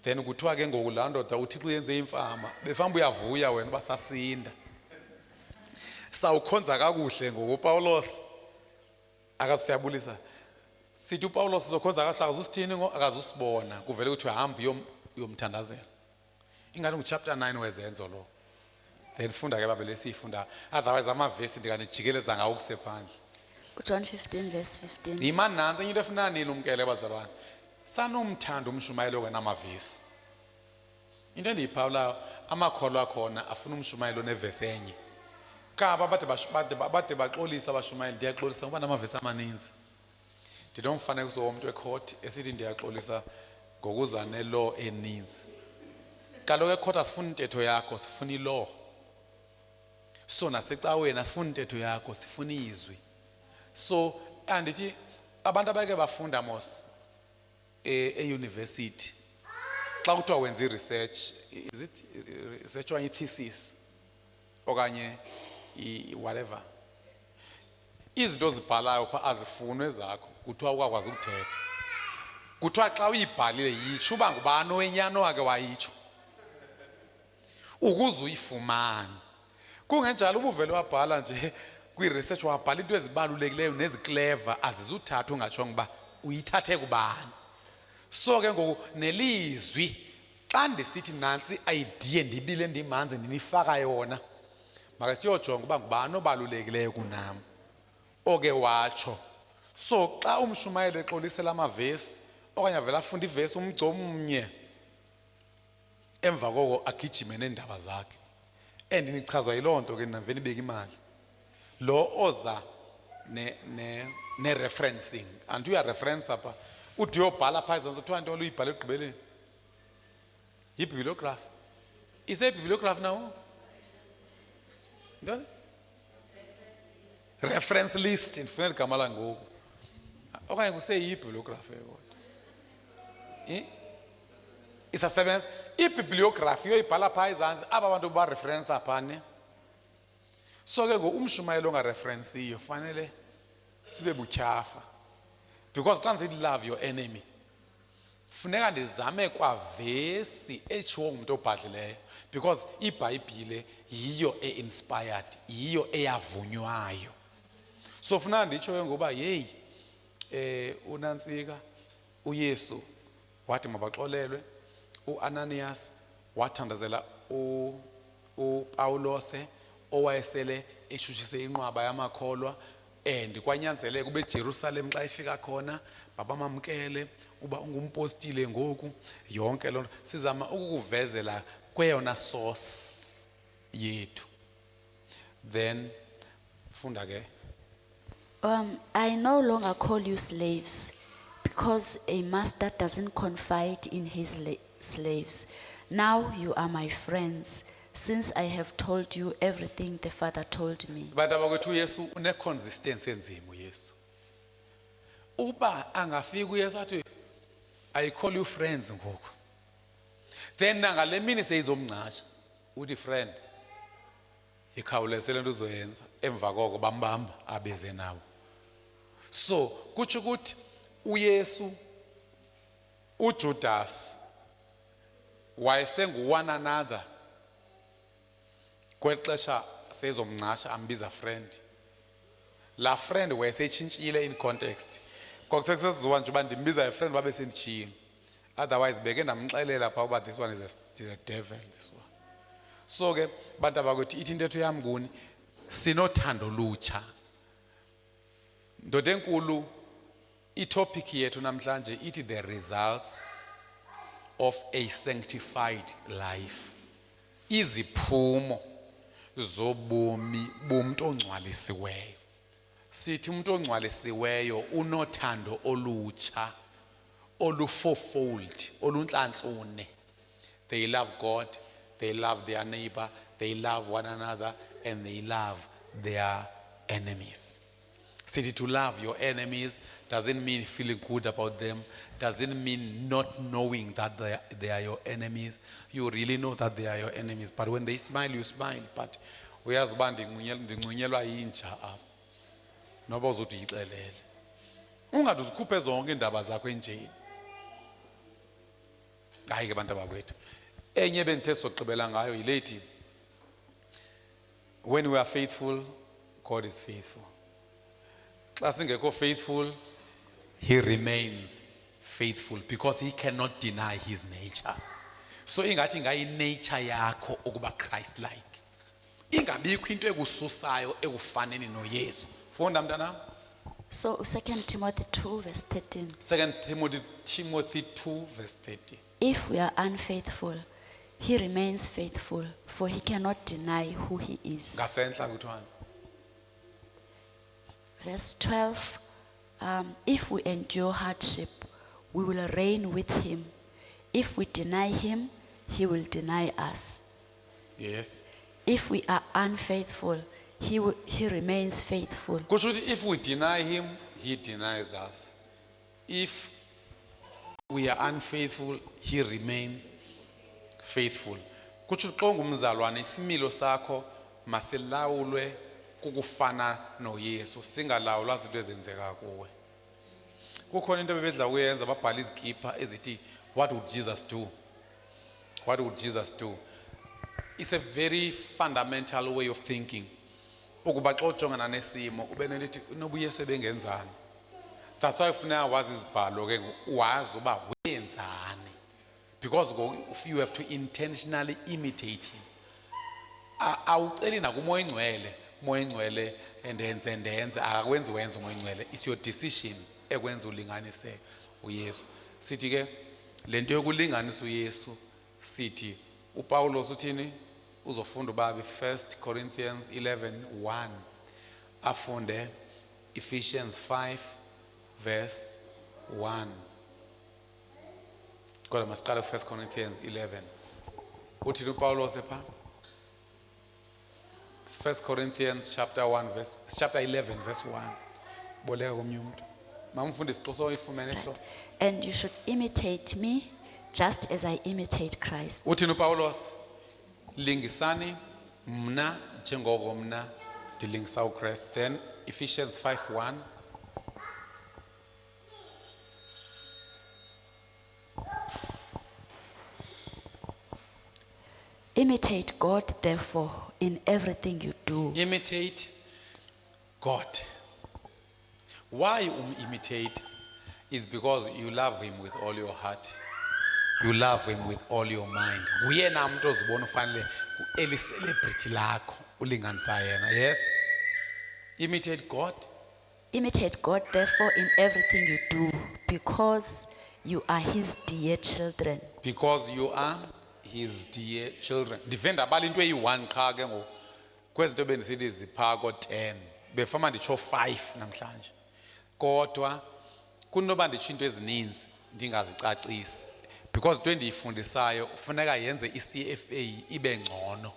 Then kuthiwa ke ngoku laa ndoda uThixo uyenze imfama befamba uyavuya wena basasinda. Sawukhonza kakuhle ngokuPawulos akasiyabulisa. Sithi uPawulos sizokhonza kahle akazusithini akazusibona kuvele kuthiwa hamba uyomthandazela. Ingathi chapter 9 wezenzo lo. Then funda ke babele sifunda otherwise amavesi ndikanijikeleza ngawo kusephandle. John 15 verse 15. Imani nansi into efuna nini umkele bazalwane. Sanomthanda umshumayelo wena amavesi. Into endiyiphawulayo amakholwa akhona afuna umshumayelo nevesi enye. Kaba bade baxolisa abashumayeli ndiyaxolisa ngoba namavesi amaninzi. Ndinomfanekiso womuntu ecourt esithi ndiyaxolisa ngokuza nelaw eninzi. kaloku ekhota sifuna intetho yakho, sifuna ilaw. So nasecaweni asifuna intetho yakho, sifuna izwi. So andithi abantu abake bafunda mos e-university xa kuthiwa wenza i-research, is it research or i-thesis okanye whatever, izinto zibhalayo pha azifunwe zakho, kuthiwa ukakwazi ukuthetha. Kuthiwa xa uyibhalile yitsho uba ngubani owenyani owake wayitsho ukuze uyifumane. Kungenjalo ubuvele wabhala nje kwi-research, wabhala into ezibalulekileyo neziclever azizuthatha ungatshongo uba uyithathe kubani. So ke ngoku nelizwi xa ndisithi nantsi idea ndibile ndimanzi ndinifaka yona, maka siyojonga uba ngubani obalulekileyo kunam oke watsho. So xa umshumayeli exolisela amavesi okanye avela afunda ivesi umgcomnye, emva koko agijime neendaba zakhe. And nichazwa yiloo nto ke navele ibeka imali lo oza ne-referencing, anti uyareference apha ude uyobhala phaa ezantsi kuthiwa nto uyibhale ekugqibeleni yi-bibliography. Ise-bibliography nawo ntoni? Reference list, ndifunela igama langoku okanye kuseyibibliography kodwa isasebenza. I-bibliography uyoyibhala phaa ezantsi aba bantu bareference aphane. So ke ngoku umshumayeli ongareferensiyo fanele sibe butyhafa, because xa ndisithi love your enemy funeka ndizame kwavesi etshiwo ngumntu obhadlileyo, because iBhayibhile yiyo e-inspired, yiyo eyavunywayo. So funeka nditsho ke ngoba yeyi uNantsika uYesu wathi mabaxolelwe, uAnanias wathandazela uPawulose owayesele eshutshise inqwaba yamakholwa, and kwanyanzeleka ube eJerusalem xa efika khona babamamkele uba ungumpostile ngoku. Yonke loo nto sizama ukukuvezela kweyona source yethu. Then funda ke. I no longer call you slaves, because a master doesn't confide in his slaves. Now you are my friends, since I have told you everything the Father told me. But abakwethu uYesu une-consistency enzima uYesu. Uba angafika uYesu athi I call you friends ngoku, then ngale mini seyizomncasha uthi friend ikhawulezele into uzoyenza, emva koko bambamba abeze nawo. So kutsho ukuthi uYesu uJudas wayesengu-one another kweli xesha sezomncasha ambiza friend. La friend wayeseyitshintshile in context, kwakusekuseziwa nje uba ndimbiza friend wabe senditshiyile, otherwise beke ndamxelela phaa uba this one is a devil, this one. So ke bantu abakwethu ithi intetho yam kuni sinothando lutsha. Ndoda enkulu itopic yethu namhlanje ithi the results of a sanctified life, iziphumo zobomi bomntu ongcwalisiweyo. Sithi umuntu ongcwalisiweyo unothando olutsha, olu-fourfold, oluntlantlune. They love God, they love their neighbor, they love one another, and they love their enemies. Sithi to love your enemies doesn't mean feeling good about them, doesn't mean not knowing that they are your enemies. You really know that they are your enemies, but when they smile, you smile. But uyazi uba ndincunyelwa yinja apha, noba uzothi uyixelele. Ungade uzikhuphe zonke iindaba zakho enjeni. Hayi ke bantu abakwethu. Enye bendithe sogqibela ngayo yilethi, when we are faithful, God is faithful. Xa singekho faithful, he remains faithful, because he cannot deny his nature. So ingathi nature yakho ukuba Christ like, ingabikho into ekususayo ekufaneni noYesu. Funda mntanam. So 2 Timothy 2 verse 13. 2 Timothy 2 verse 30. If we are unfaithful, he remains faithful, for he cannot deny who he is. Ngasentla kuthiwani? Verse 12, if we endure hardship, we will reign with him. If we deny him, he will deny us. Yes. If we are unfaithful, he remains faithful. Kusho ukuthi if we deny him, he denies us. If we are unfaithful, he remains faithful. Kusho ukuthi xa ungumzalwane isimilo sakho masilawulwe kukufana noYesu, singalawulwa izinto ezenzeka kuwe. Kukhona into bebedla kuyenza babhala izikipa ezithi what would Jesus do? What would Jesus do? It's a very fundamental way of thinking. Ukuba xa ujongana nesimo ube nelithi noba uYesu ebengenzani. That's why kufuneka wazi izibhalo ke wazi uba wenzani. Because you have to intentionally imitate him. Awuceli nakumoya ingcwele, moya ingcwele endenze akakwenzi wenza umoya ingcwele. It's your decision ekwenza ulinganise uYesu. Sithi ke lento yokulinganisa uYesu sithi uPaulos uthini uzofunda ubabi 1 Corinthians 11:1 afunde Ephesians 5 verse 1. Kodwa masiqale 1 Corinthians 11. Uthini uPaulos epha? 1 Corinthians chapter 11 verse 1. Boleka komnye umuntu. Mamfundisi xa soyifumene so. And you should imitate me just as I imitate Christ. Uthini uPaulos? Lingisani mna njengoko mna ndilingisa uChrist. Then Ephesians 5:1. Imitate God, therefore, in everything you do. Imitate God. Why imitate? Is because you love him with all your heart. You love him with all your mind. Uyena umuntu ozibona ufanele eli celebrity lakho ulinganisa yena. Yes. Imitate God. Imitate God, therefore, in everything you do, because you are his dear children. Because you are his dear children. Defend abala into eyi1 qha ke ngo kwezinto bendisithi ziphako 10. Befama nditsho 5 namhlanje. Kodwa kunoba nditsho into ezininzi ndingazicacisi. Because 20 ifundisayo ufuneka yenze iCFA ibe ngcono.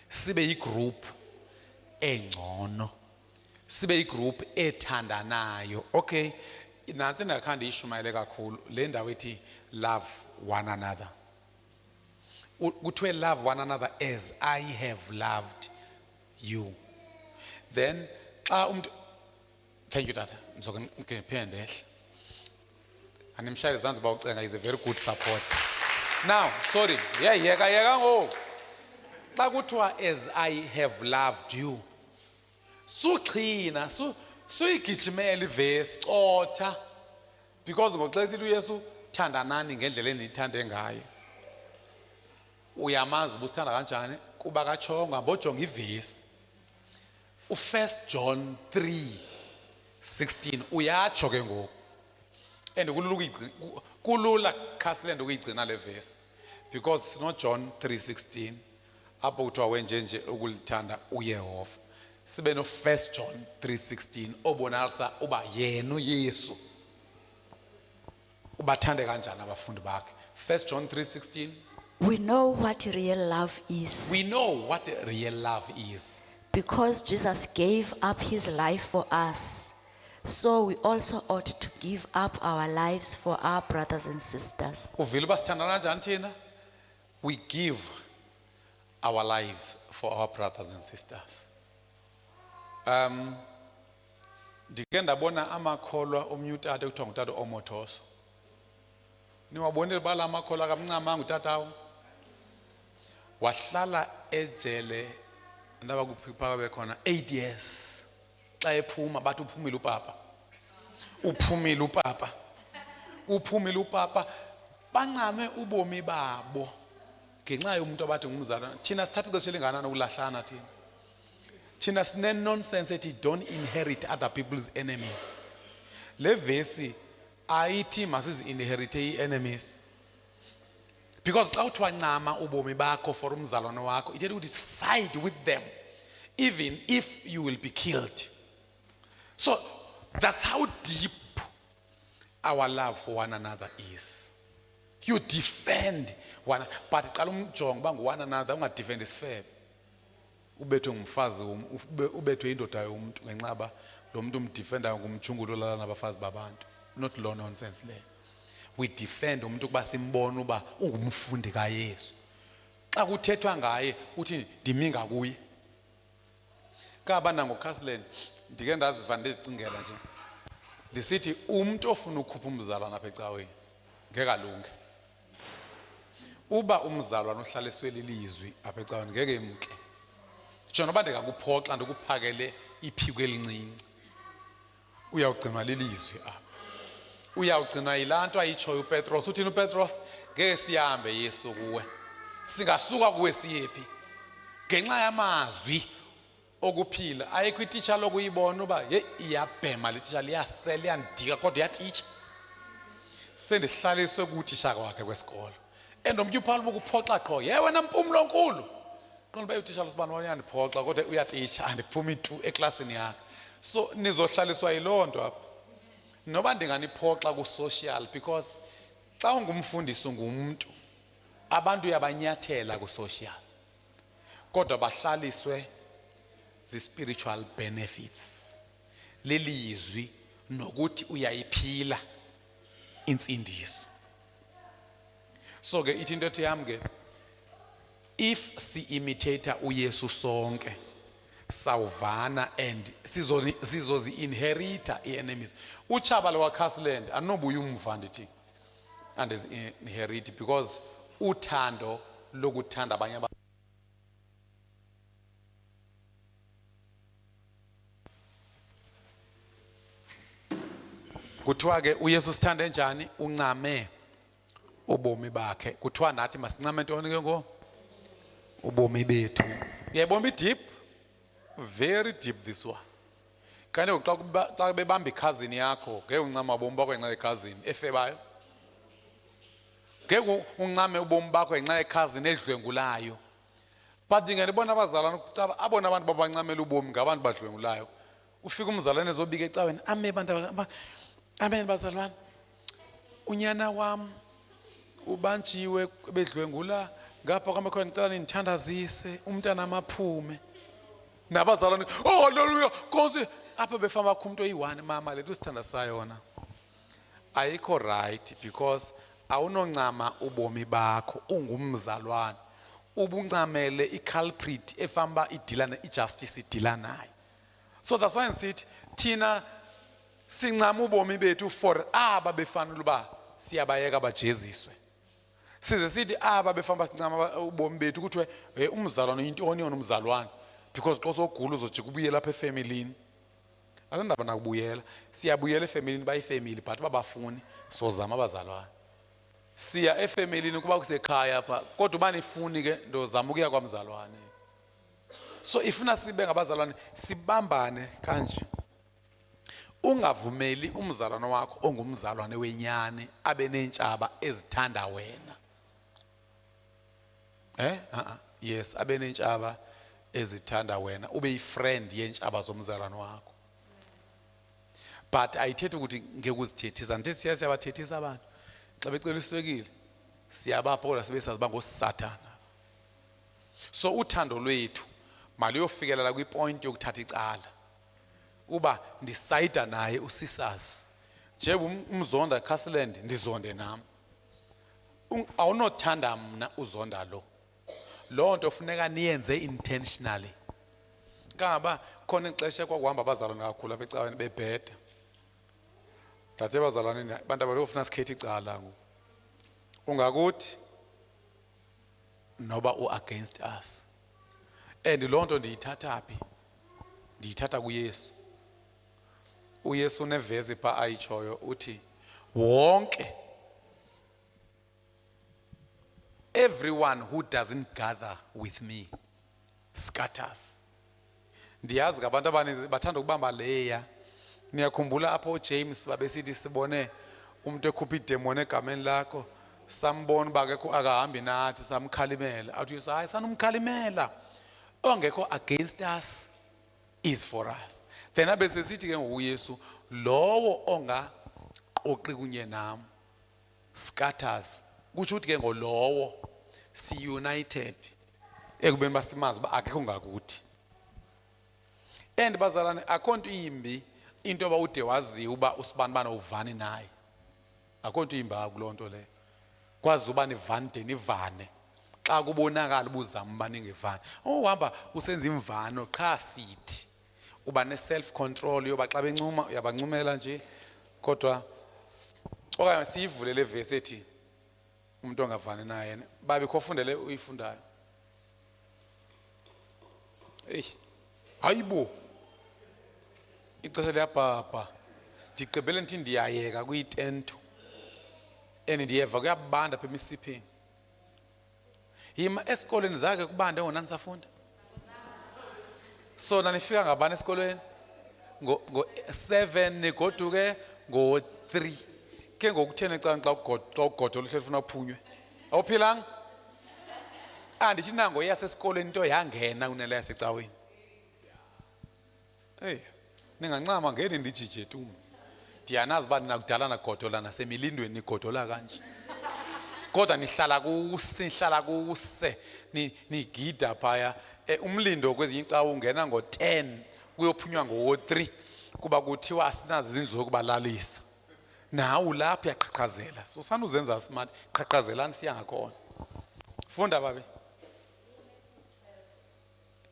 Sibe igroup engcono. Sibe igroup ethandanayo. Okay. Nansi ndakhanda ishumayele kakhulu le ndawo ethi love one another. Kuthiwe love one another as I have loved you. Then xa umuntu thank you tata ngizoke ngiphinde ehle. Animshayele izandla ba ucenga is a very good support. Now sorry yeka ngo xa kuthiwa as I have loved you suqhina suyigijimela ivesi cotha because ngoxa sithi uYesu thandanani ngendlela enithande ngayo. Uyamazi ubusithanda kanjani kuba kachonga bojonga ivesi u1 John 3:16 uyatsho ke ngoku and kulula khasiland ukuyigcina le verse because it's not John 3:16 apho kuthiwa wenje ukulithanda uYehova. Sibe no 1 John 3:16 obonalisa uba yena uYesu ubathande kanjani abafundi bakhe. 1 John 3:16. We know what real love is. We know what real love is. Because Jesus gave up his life for us, so we also ought to give up our lives for our brothers and sisters. Uvile basithandana kanjani thina? We give our lives for our brothers and sisters. Ndike ndabona amakholwa omnye utata kuthiwa ngutata Omothoso. Niwabonile bala amakholwa kamncama ngutatawo. Wahlala ejele ndaba kuphika bekhona 8 years. Xa ephuma bathi uphumile upapa. Uphumile upapa bancame ubomi babo ngenxa yomuntu abathi ngumzalwane. Thina sithatha ixesha elinganani ukulahlana thina. Thina sine nonsense ethi don't inherit other people's enemies. Le vesi ayithi masizi inherit enemies. Because xa uthiwa ncama ubomi bakho for umzalwane wakho ithetha ukuthi side with them even if you will be killed. So that's how deep our love for one another is. You defend one, but qala umjonga ba ngu one another, ungadefend isifebe. Ubethwe ngumfazi ubethwe indoda yomuntu ngenxaba lo muntu umdefendayo ngumjungulo lala nabafazi babantu. Not law nonsense le. We defend umuntu kuba simbona uba ungumfundi kaYesu. Xa kuthethwa ngaye uthi ndimi ngakuye. Kabana ngoCastle ndike ndaziva ndizicingela nje. Ndisithi umuntu ofuna ukukhupha umzalwana apha ecaweni ngeke alunge. Uba umzalwana ohlaliswe lilizwi apha ecaweni ngeke emke. Jona bande ngakuphoxa ndokuphakele iphiko elincinci. Uyawugcinwa lilizwi apha. Uyawugcinwa yilanto ayitshoyo uPetros. Uthini uPetros? Ngeke sihambe Yesu kuwe. Singasuka kuwe siyephi? Ngenxa yamazwi okuphila. Ayikho ititsha lokuyibona uba ye iyabhema le titsha liyasela yandika kodwa yatitsha. Sendihlaliswe kutitsha kwakhe kwesikolo. Endomnye uPaul bokuphoxa qho. Ye wena mpumulo nkulu. Qonda ba utitsha losibani uyandiphoxa kodwa uyatitsha andiphumi tu eklasini yakhe. So nizohlaliswa yilonto apha. Noba ndinganiphoxa ku social because xa ungumfundisi ngumuntu abantu uyabanyathela ku social. Kodwa bahlaliswe zi spiritual benefits. Lelizwi nokuthi uyayiphila insindiso. So ke ithi into yami ke if si imitator uYesu sonke sawuvana and sizozi inherita enemies. Uchaba lo waCastleland anobuya umva ndithi and is inherit because uthando lokuthanda abanye abantu. Kuthiwa ke uYesu sithanda njani uncame ubomi bakhe. Kuthiwa nathi masincame ntoni ke ngo ubomi bethu. Uyayibona deep, very deep this one. Kanti xa bebamba ikhazini yakho ngeke uncama ubomi bakho ngenxa yekhazini efebayo. Ngeke uncame ubomi bakho ngenxa yekhazini edlwengulayo. But ngendibona abazalwana ukucaba abona abantu babancamela ubomi ngabantu badlwengulayo. Ufika umzalwane ezobika ecaweni ame abantu amen bazalwane. Unyana wami ubanjiwe bedlwengula ngapha kwami khona ngicela nithandazise umntana amaphume. Nabazalwane oh haleluya Nkosi apha befamba bakho umuntu oyi1 mama lethu sithanda sayona. Ayikho right because awunoncama ubomi bakho ungumzalwane. Ubuncamele iculprit efamba idilana ijustice idila nayo. So that's why I said thina sincama ubomi bethu for aba befanele uba siyabayeka bajeziswe. Size sithi aba befamba sincama ubomi bethu kuthiwe umzalwane intoni yona umzalwane because xa sogula uzojika ubuye lapha efamilini. Asindaba nakubuyela siyabuyela efamilini bayifamily but babafuni sozama abazalwane. Siya efamilini kuba kusekhaya apha kodwa banifuni ke ndozama ukuya kwamzalwane. So ifuna sibe ngabazalwane sibambane kanje. Ungavumeli umzalwane wakho ongumzalwane wenyani abe nentshaba ezithanda wena. Yes, abe nentshaba ezithanda wena ube yifriend yentshaba zomzalwane wakho. But ayithethi ukuthi ngeke uzithethisa. Nje siyabathethisa abantu. Xa becela iswekile siyabaphola sibe saziba ngoSathana. So uthando lwethu mali yofikelela kwipoint yokuthatha icala. Uba ndisayida naye usisazi. Njengoba umzonda Castleland ndizonde nami. Awunothanda mina uzonda lo. Lo nto funeka niyenze intentionally. Kaba khona ixesha kwakuhamba abazalwane kakhulu abecaweni bebheda. Thathe abazalwane abantu abafuna sikhethe icala ngo. Ungakuthi noba against us. And lo nto ndiyithatha phi? Ndiyithatha kuYesu. uYesu unevezi pha ayitshoyo uthi wonke everyone who doesn't gather with me scatters. Ndiyazi ngabantu abaninzi bathanda ukubamba leya. Niyakhumbula apho uJames babesithi sibone umuntu ekhupha idemon egameni lakho sambona bakekho akahambi nathi samkhalimela. Athi hayi sanumkhalimela. Ongekho against us is for us. Then abese sithi ke ngoYesu lowo onga oqi kunye nami scatters kusho ukuthi ke ngolowo si united ekubeni basimazi ba akekho ngakuthi. And bazalwane akho nto imbi into ba ude wazi uba usibani bana uvani naye. Akho nto imbi akulonto le. Kwazi uba nivande nivane. Xa kubonakala ubuzama bani ngevani. Uhamba usenza imvano qha sithi. Uba ne self control yoba xa bencuma uyabancumela nje kodwa okanye siyivule le verse ethi umuntu ongavani naye babe khofundele uyifundayo. Hayibo ixesha liyabhabha ndigqibele nthi ndiyayeka kuyi-10 and ndiyeva kuyabanda apha emisipheni. Yima esikolweni zakhe kubanda engonani safunda. So nanifika ngabani esikolweni ngo-7 nigoduke ngo-3 ke ngokutheni xa ugodo oluhle lufuna uphunywe awuphilanga. Andithi nango yasesikolweni into yangena kunele yasecaweni. Ningancama ngeni ndijije tu. Ndiyanazi uba ninakudala nagodola nasemilindweni nigodola kanje. Kodwa nihlala kuse nigida phaya. Umlindo kwezinye icawa ungena ngo-10 kuyophunywa ngo-3 kuba kuthiwa asinazi izindlu zokubalalisa. Nawu lapho yaqhaqhazela. So sanuzenza smart qhaqhazelani siya ngakhona. Funda babe.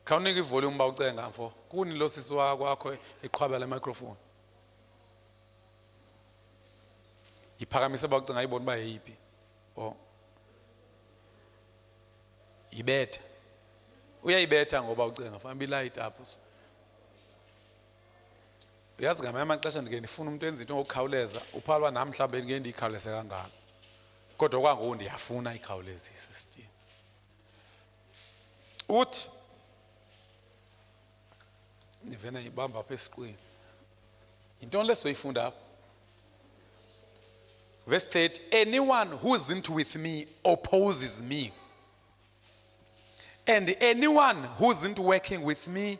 Khawunika ivolume ba ucenga mfo. Kuni lo sisi wakho eqhwaba la microphone. Iphakamise ba ucenga ayibona ba yiphi. Oh. Ibetha. Uyayibetha ngoba ucenga famba ilight apho. Uyazi ngamanye amaxesha ndike ndifuna umuntu enza into ngokukhawuleza uphalwa nami mhlawumbe ngeke ndiyikhawuleze kangaka. Kodwa kwangoku ndiyafuna ikhawulezise still. Uthi nivena ibamba apha esiqwini. Into lesoyifunda apha. Verse 30, anyone who isn't with me opposes me. And anyone who isn't working with me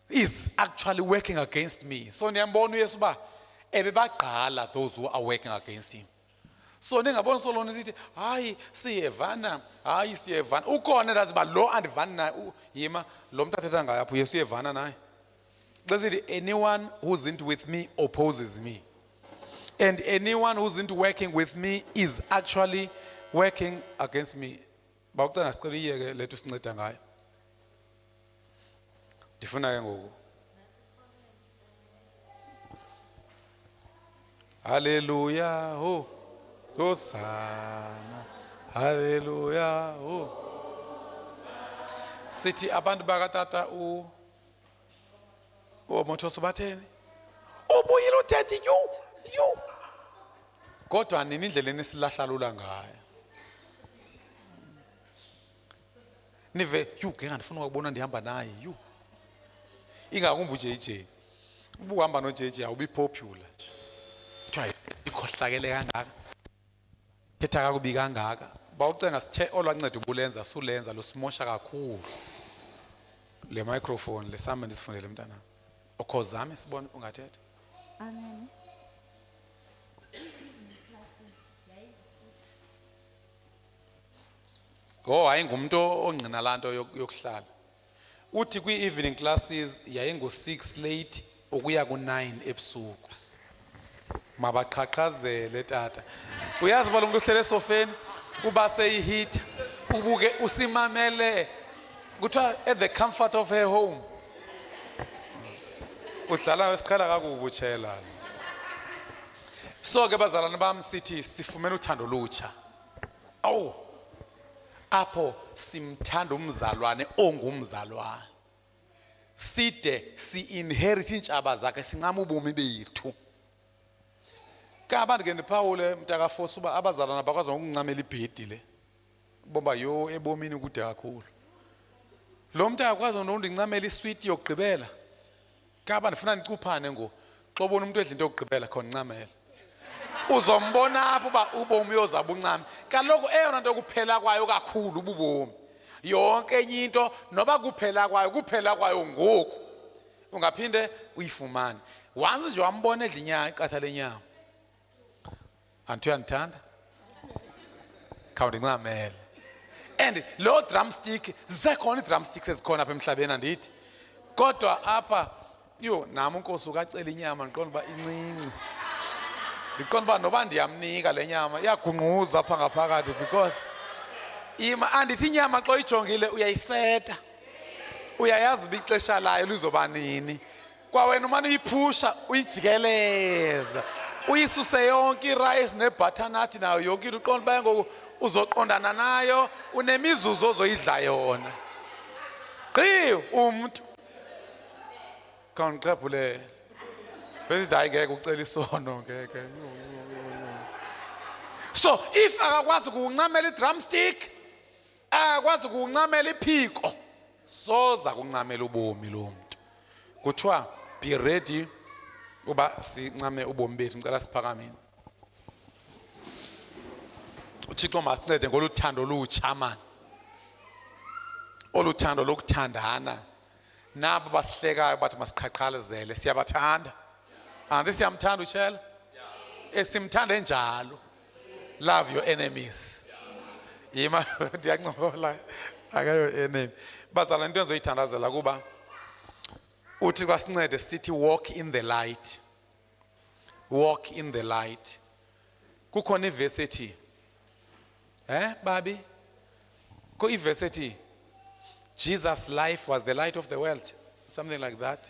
is actually working against me. So niyambona uYesu ba ebebaqala those who are working against him. So ningabona solona sithi hayi siyevana ukhona lazi ba lo andivani naye yima lo muntu athetha ngayo apho Yesu uyevana naye. Besithi anyone who isn't with me opposes me. And anyone who isn't working with me is actually working against me. Bawucela sicela iyeke lethu sinceda ngayo. Ndifuna ke ngoku. Hallelujah. Oh. Hosanna. Hallelujah. Oh. Sithi abantu bakatata Mothoso batheni? Ubuyile uthethi you. Kodwa nini indlela esilahlalula ngayo. Nive ke ngandifuna ukubona ndihamba naye ingakumbi uJJ. Ubuhamba noJJ awubi popular nje. Kuthiwa ikhohlakele kangaka. Ketha kakubi kangaka. Bawucenga sithe olwanceda ubulenza sulenza losimosha kakhulu. Le microphone lesame ndisifundele mntana. Okhozame sibone ungathetha. Amen. Ayingumuntu ongqina lanto yokuhlala. Uthi kwi-evening classes yayingu-6 late ukuya ku-9 ebusuku. Mabaqhaqhazele tata. Uyazi ba lo muntu uhlele esofeni uba seyihit ubuke usimamele kuthiwa at the comfort of her home. Uhlala wesikhala kakubutshela. So ke bazalwane bami sithi sifumene uthando lutsha. Apho simthanda umzalwane ongumzalwane. Side si-inherit intshaba zakhe sincama ubomi bethu. Kabantu ke ndiphawule mntakafosi uba abazalwana bakwazi ukuncamela ibhedi le. Bomba ebomini kude kakhulu. Lo muntu akwazi nokundincamela isweet yokugqibela. Kaba ndifuna nicuphane ngo xa ubona umuntu edla into yokugqibela khona ncamela. Uzombona apho ba ubomi uyozabe uncame. Kaloku eyona nto kuphela kwayo kakhulu ububomi. Yonke enye into noba kuphela kwayo ngoku. Ungaphinde uyifumane. Once nje wambona edla inyama iqatha lenyama. Antu uyandithanda? khawundincamele. And lo drumstick zisekhona i-drumsticks ezikhona apha emhlabeni andithi. Kodwa apha nami uNkosi ukacela inyama ngiqonda uba incinci. Ndiqonda uba noba ndiyamnika le nyama iyagungquza apha ngaphakathi because andithi inyama xa uyijongile uyayiseta. Uyayazi uba ixesha layo lizoba nini. Kwawena umane uyiphusha uyijikeleza. Uyisuse yonke irice nebutternut nayo yonke into uqonda uba ngoku uzoqondana nayo unemizuzu ozoyidla yona. Umuntu kanqephule first day ngeke ucela isono ngeke. So if akakwazi ukuncamela i-drumstick akakwazi ukuncamela iphiko soza kuncamela ubomi lo muntu. Kuthiwa be ready uba sincame ubomi bethu. Ngicela siphakameni. uThixo masincede ngoluthando olutsha mani. Oluthando lokuthandana. Nabo basihlekayo bathi masiqhaqhalezele siyabathanda. Andi siyamthanda uTshela? Simthanda njalo. Love your enemies. Yima ndiyancola akayo enemy. Bazala into enzoyithandazela kuba uthi kwasincede sithi walk in the light. Walk in the light. Kukhona iverse ethi babi? Ko iverse ethi Jesus' life was the light of the world. Something like that.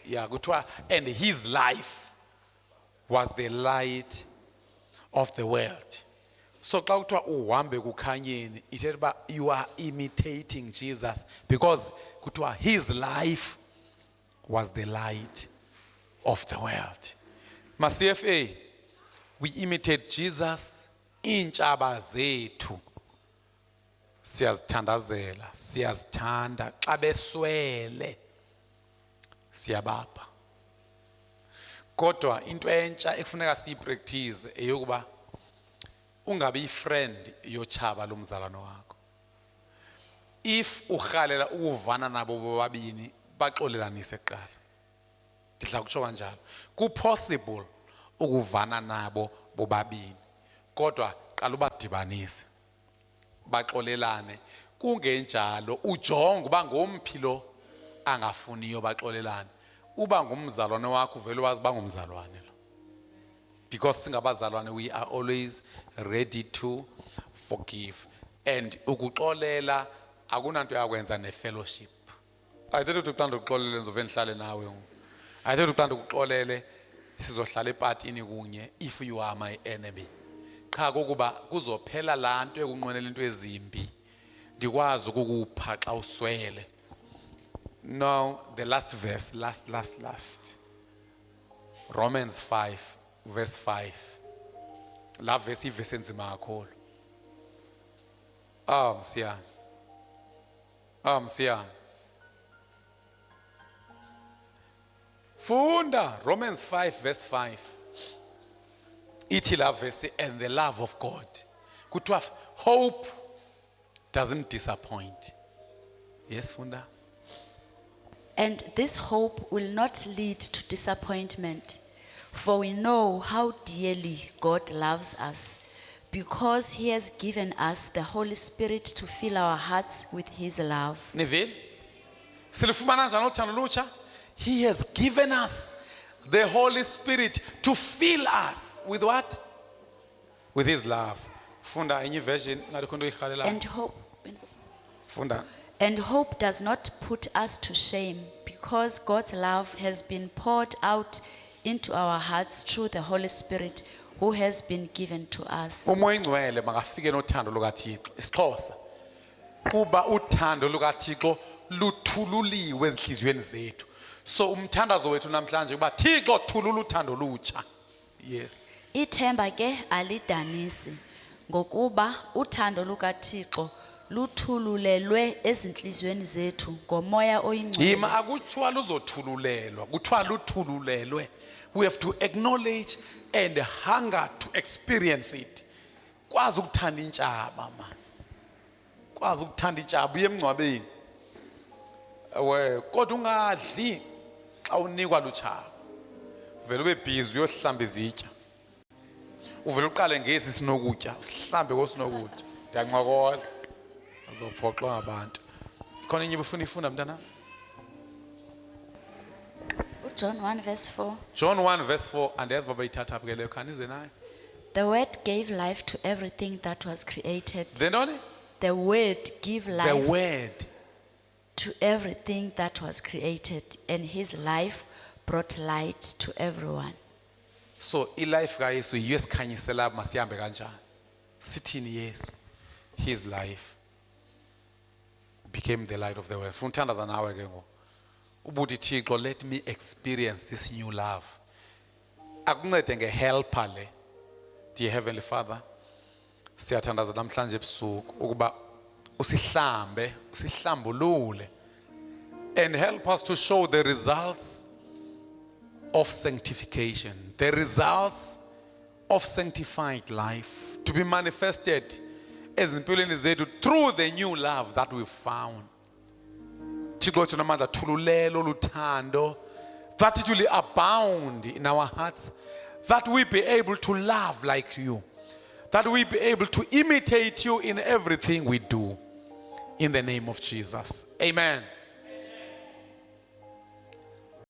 Yeah, kuthiwa and his life was the light of the world. So xa kuthiwa uhambe kukhanyeni ithetha uba you are imitating Jesus because kuthiwa his life was the light of the world. Ma-CFA, we imitate Jesus. Iintshaba zethu siyazithandazela, siyazithanda. Xa beswele siyabapha. Kodwa into entsha ekufuneka siyipractice eyokuba ungabi friend yotshaba lomzalwane wakho. If urhalela ukuvana nabo bobabini baxolelanise kuqala. Ndidla kutsho kanjalo. Kupossible ukuvana nabo bobabini. Kodwa qala ubadibanise. Baxolelane. Kungenjalo ujonga uba ngomphi lo angafuniyo baxolelane. Uba ngumzalwane wakho vele wazi bangumzalwane lo. Because singabazalwane we are always ready to forgive. And ukuxolela akunanto yakwenza ne-fellowship. Ayithethi ukuthi uqanda ukuxolele nizove nihlale nawe. Ayithethi uqanda ukuxolele sizohlala epatini kunye if you are my enemy. Qha kokuba kuzophela laa nto ekunqwenela into ezimbi. Ndikwazi ukukupha xa uswele. Now the last verse, last. Romans 5 verse 5. La verse ivese enzima kakhulu. Msiyana. Funda Romans 5 verse 5. Ithi la verse and the love of God. Kuthiwa hope doesn't disappoint. Yes, Funda. And this hope will not lead to disappointment, for we know how dearly God loves us, because he has given us the Holy Spirit to fill our hearts with his love. Neville, silifumana njani uthando lutsha? He has given us the Holy Spirit to fill us with what? With his love. Funda enye version ngalikhona uyikhalela. And hope does not put us to shame, because God's love has been poured out into our hearts through the Holy Spirit who has been given to us. Umoya ingcwele makafike nothando lukaThixo. IsiXhosa. Kuba uthando lukaThixo luthululiwe ezinhliziyweni zethu. So umthandazo wethu namhlanje kuba Thixo thulula uthando lutsha. Yes. Ithemba ke alidanisi, ngokuba uthando lukaThixo luthululelwe ezinhliziyweni zethu ngomoya oyingcwele. Yima akuthiwa luzothululelwa, kuthiwa luthululelwe. We have to acknowledge and hunger to experience it. Kwazi ukuthanda intshaba man. Kwazi ukuthanda intshaba uye emngcwabeni. Kodwa ungadli xa unikwa lutshaba. Vele ube busy uyohlamba izitya. uvele uqale ngesi sinokutya usihlambe kosinokutya ndiyancokola azophoxwa ngabantu khona enye ufuna mntana John 1 verse 4. John 1 verse 4 andiyazi baba ithatha apha ke leyo khanize nayo The word gave life to everything that was created. zentoni The word give the life word to everything that was created, and his life brought light to everyone. so ilife kayesu yiyo esikhanyisela masihambe kanjani sithini yesu his life became the light of the world funa uthandaza nawe ke ngoku ubuthi Thixo let me experience this new love akuncede ngehelper le dear heavenly father siyathandaza namhlanje ebusuku ukuba usihlambulule and help us to show the results of sanctification, the results of sanctified life to be manifested ezimpilweni zethu through the new love that we found. Thixo tunamandla thululelo luthando that it will abound in our hearts, that we be able to love like you, that we be able to imitate you in everything we do. In the name of Jesus. Amen.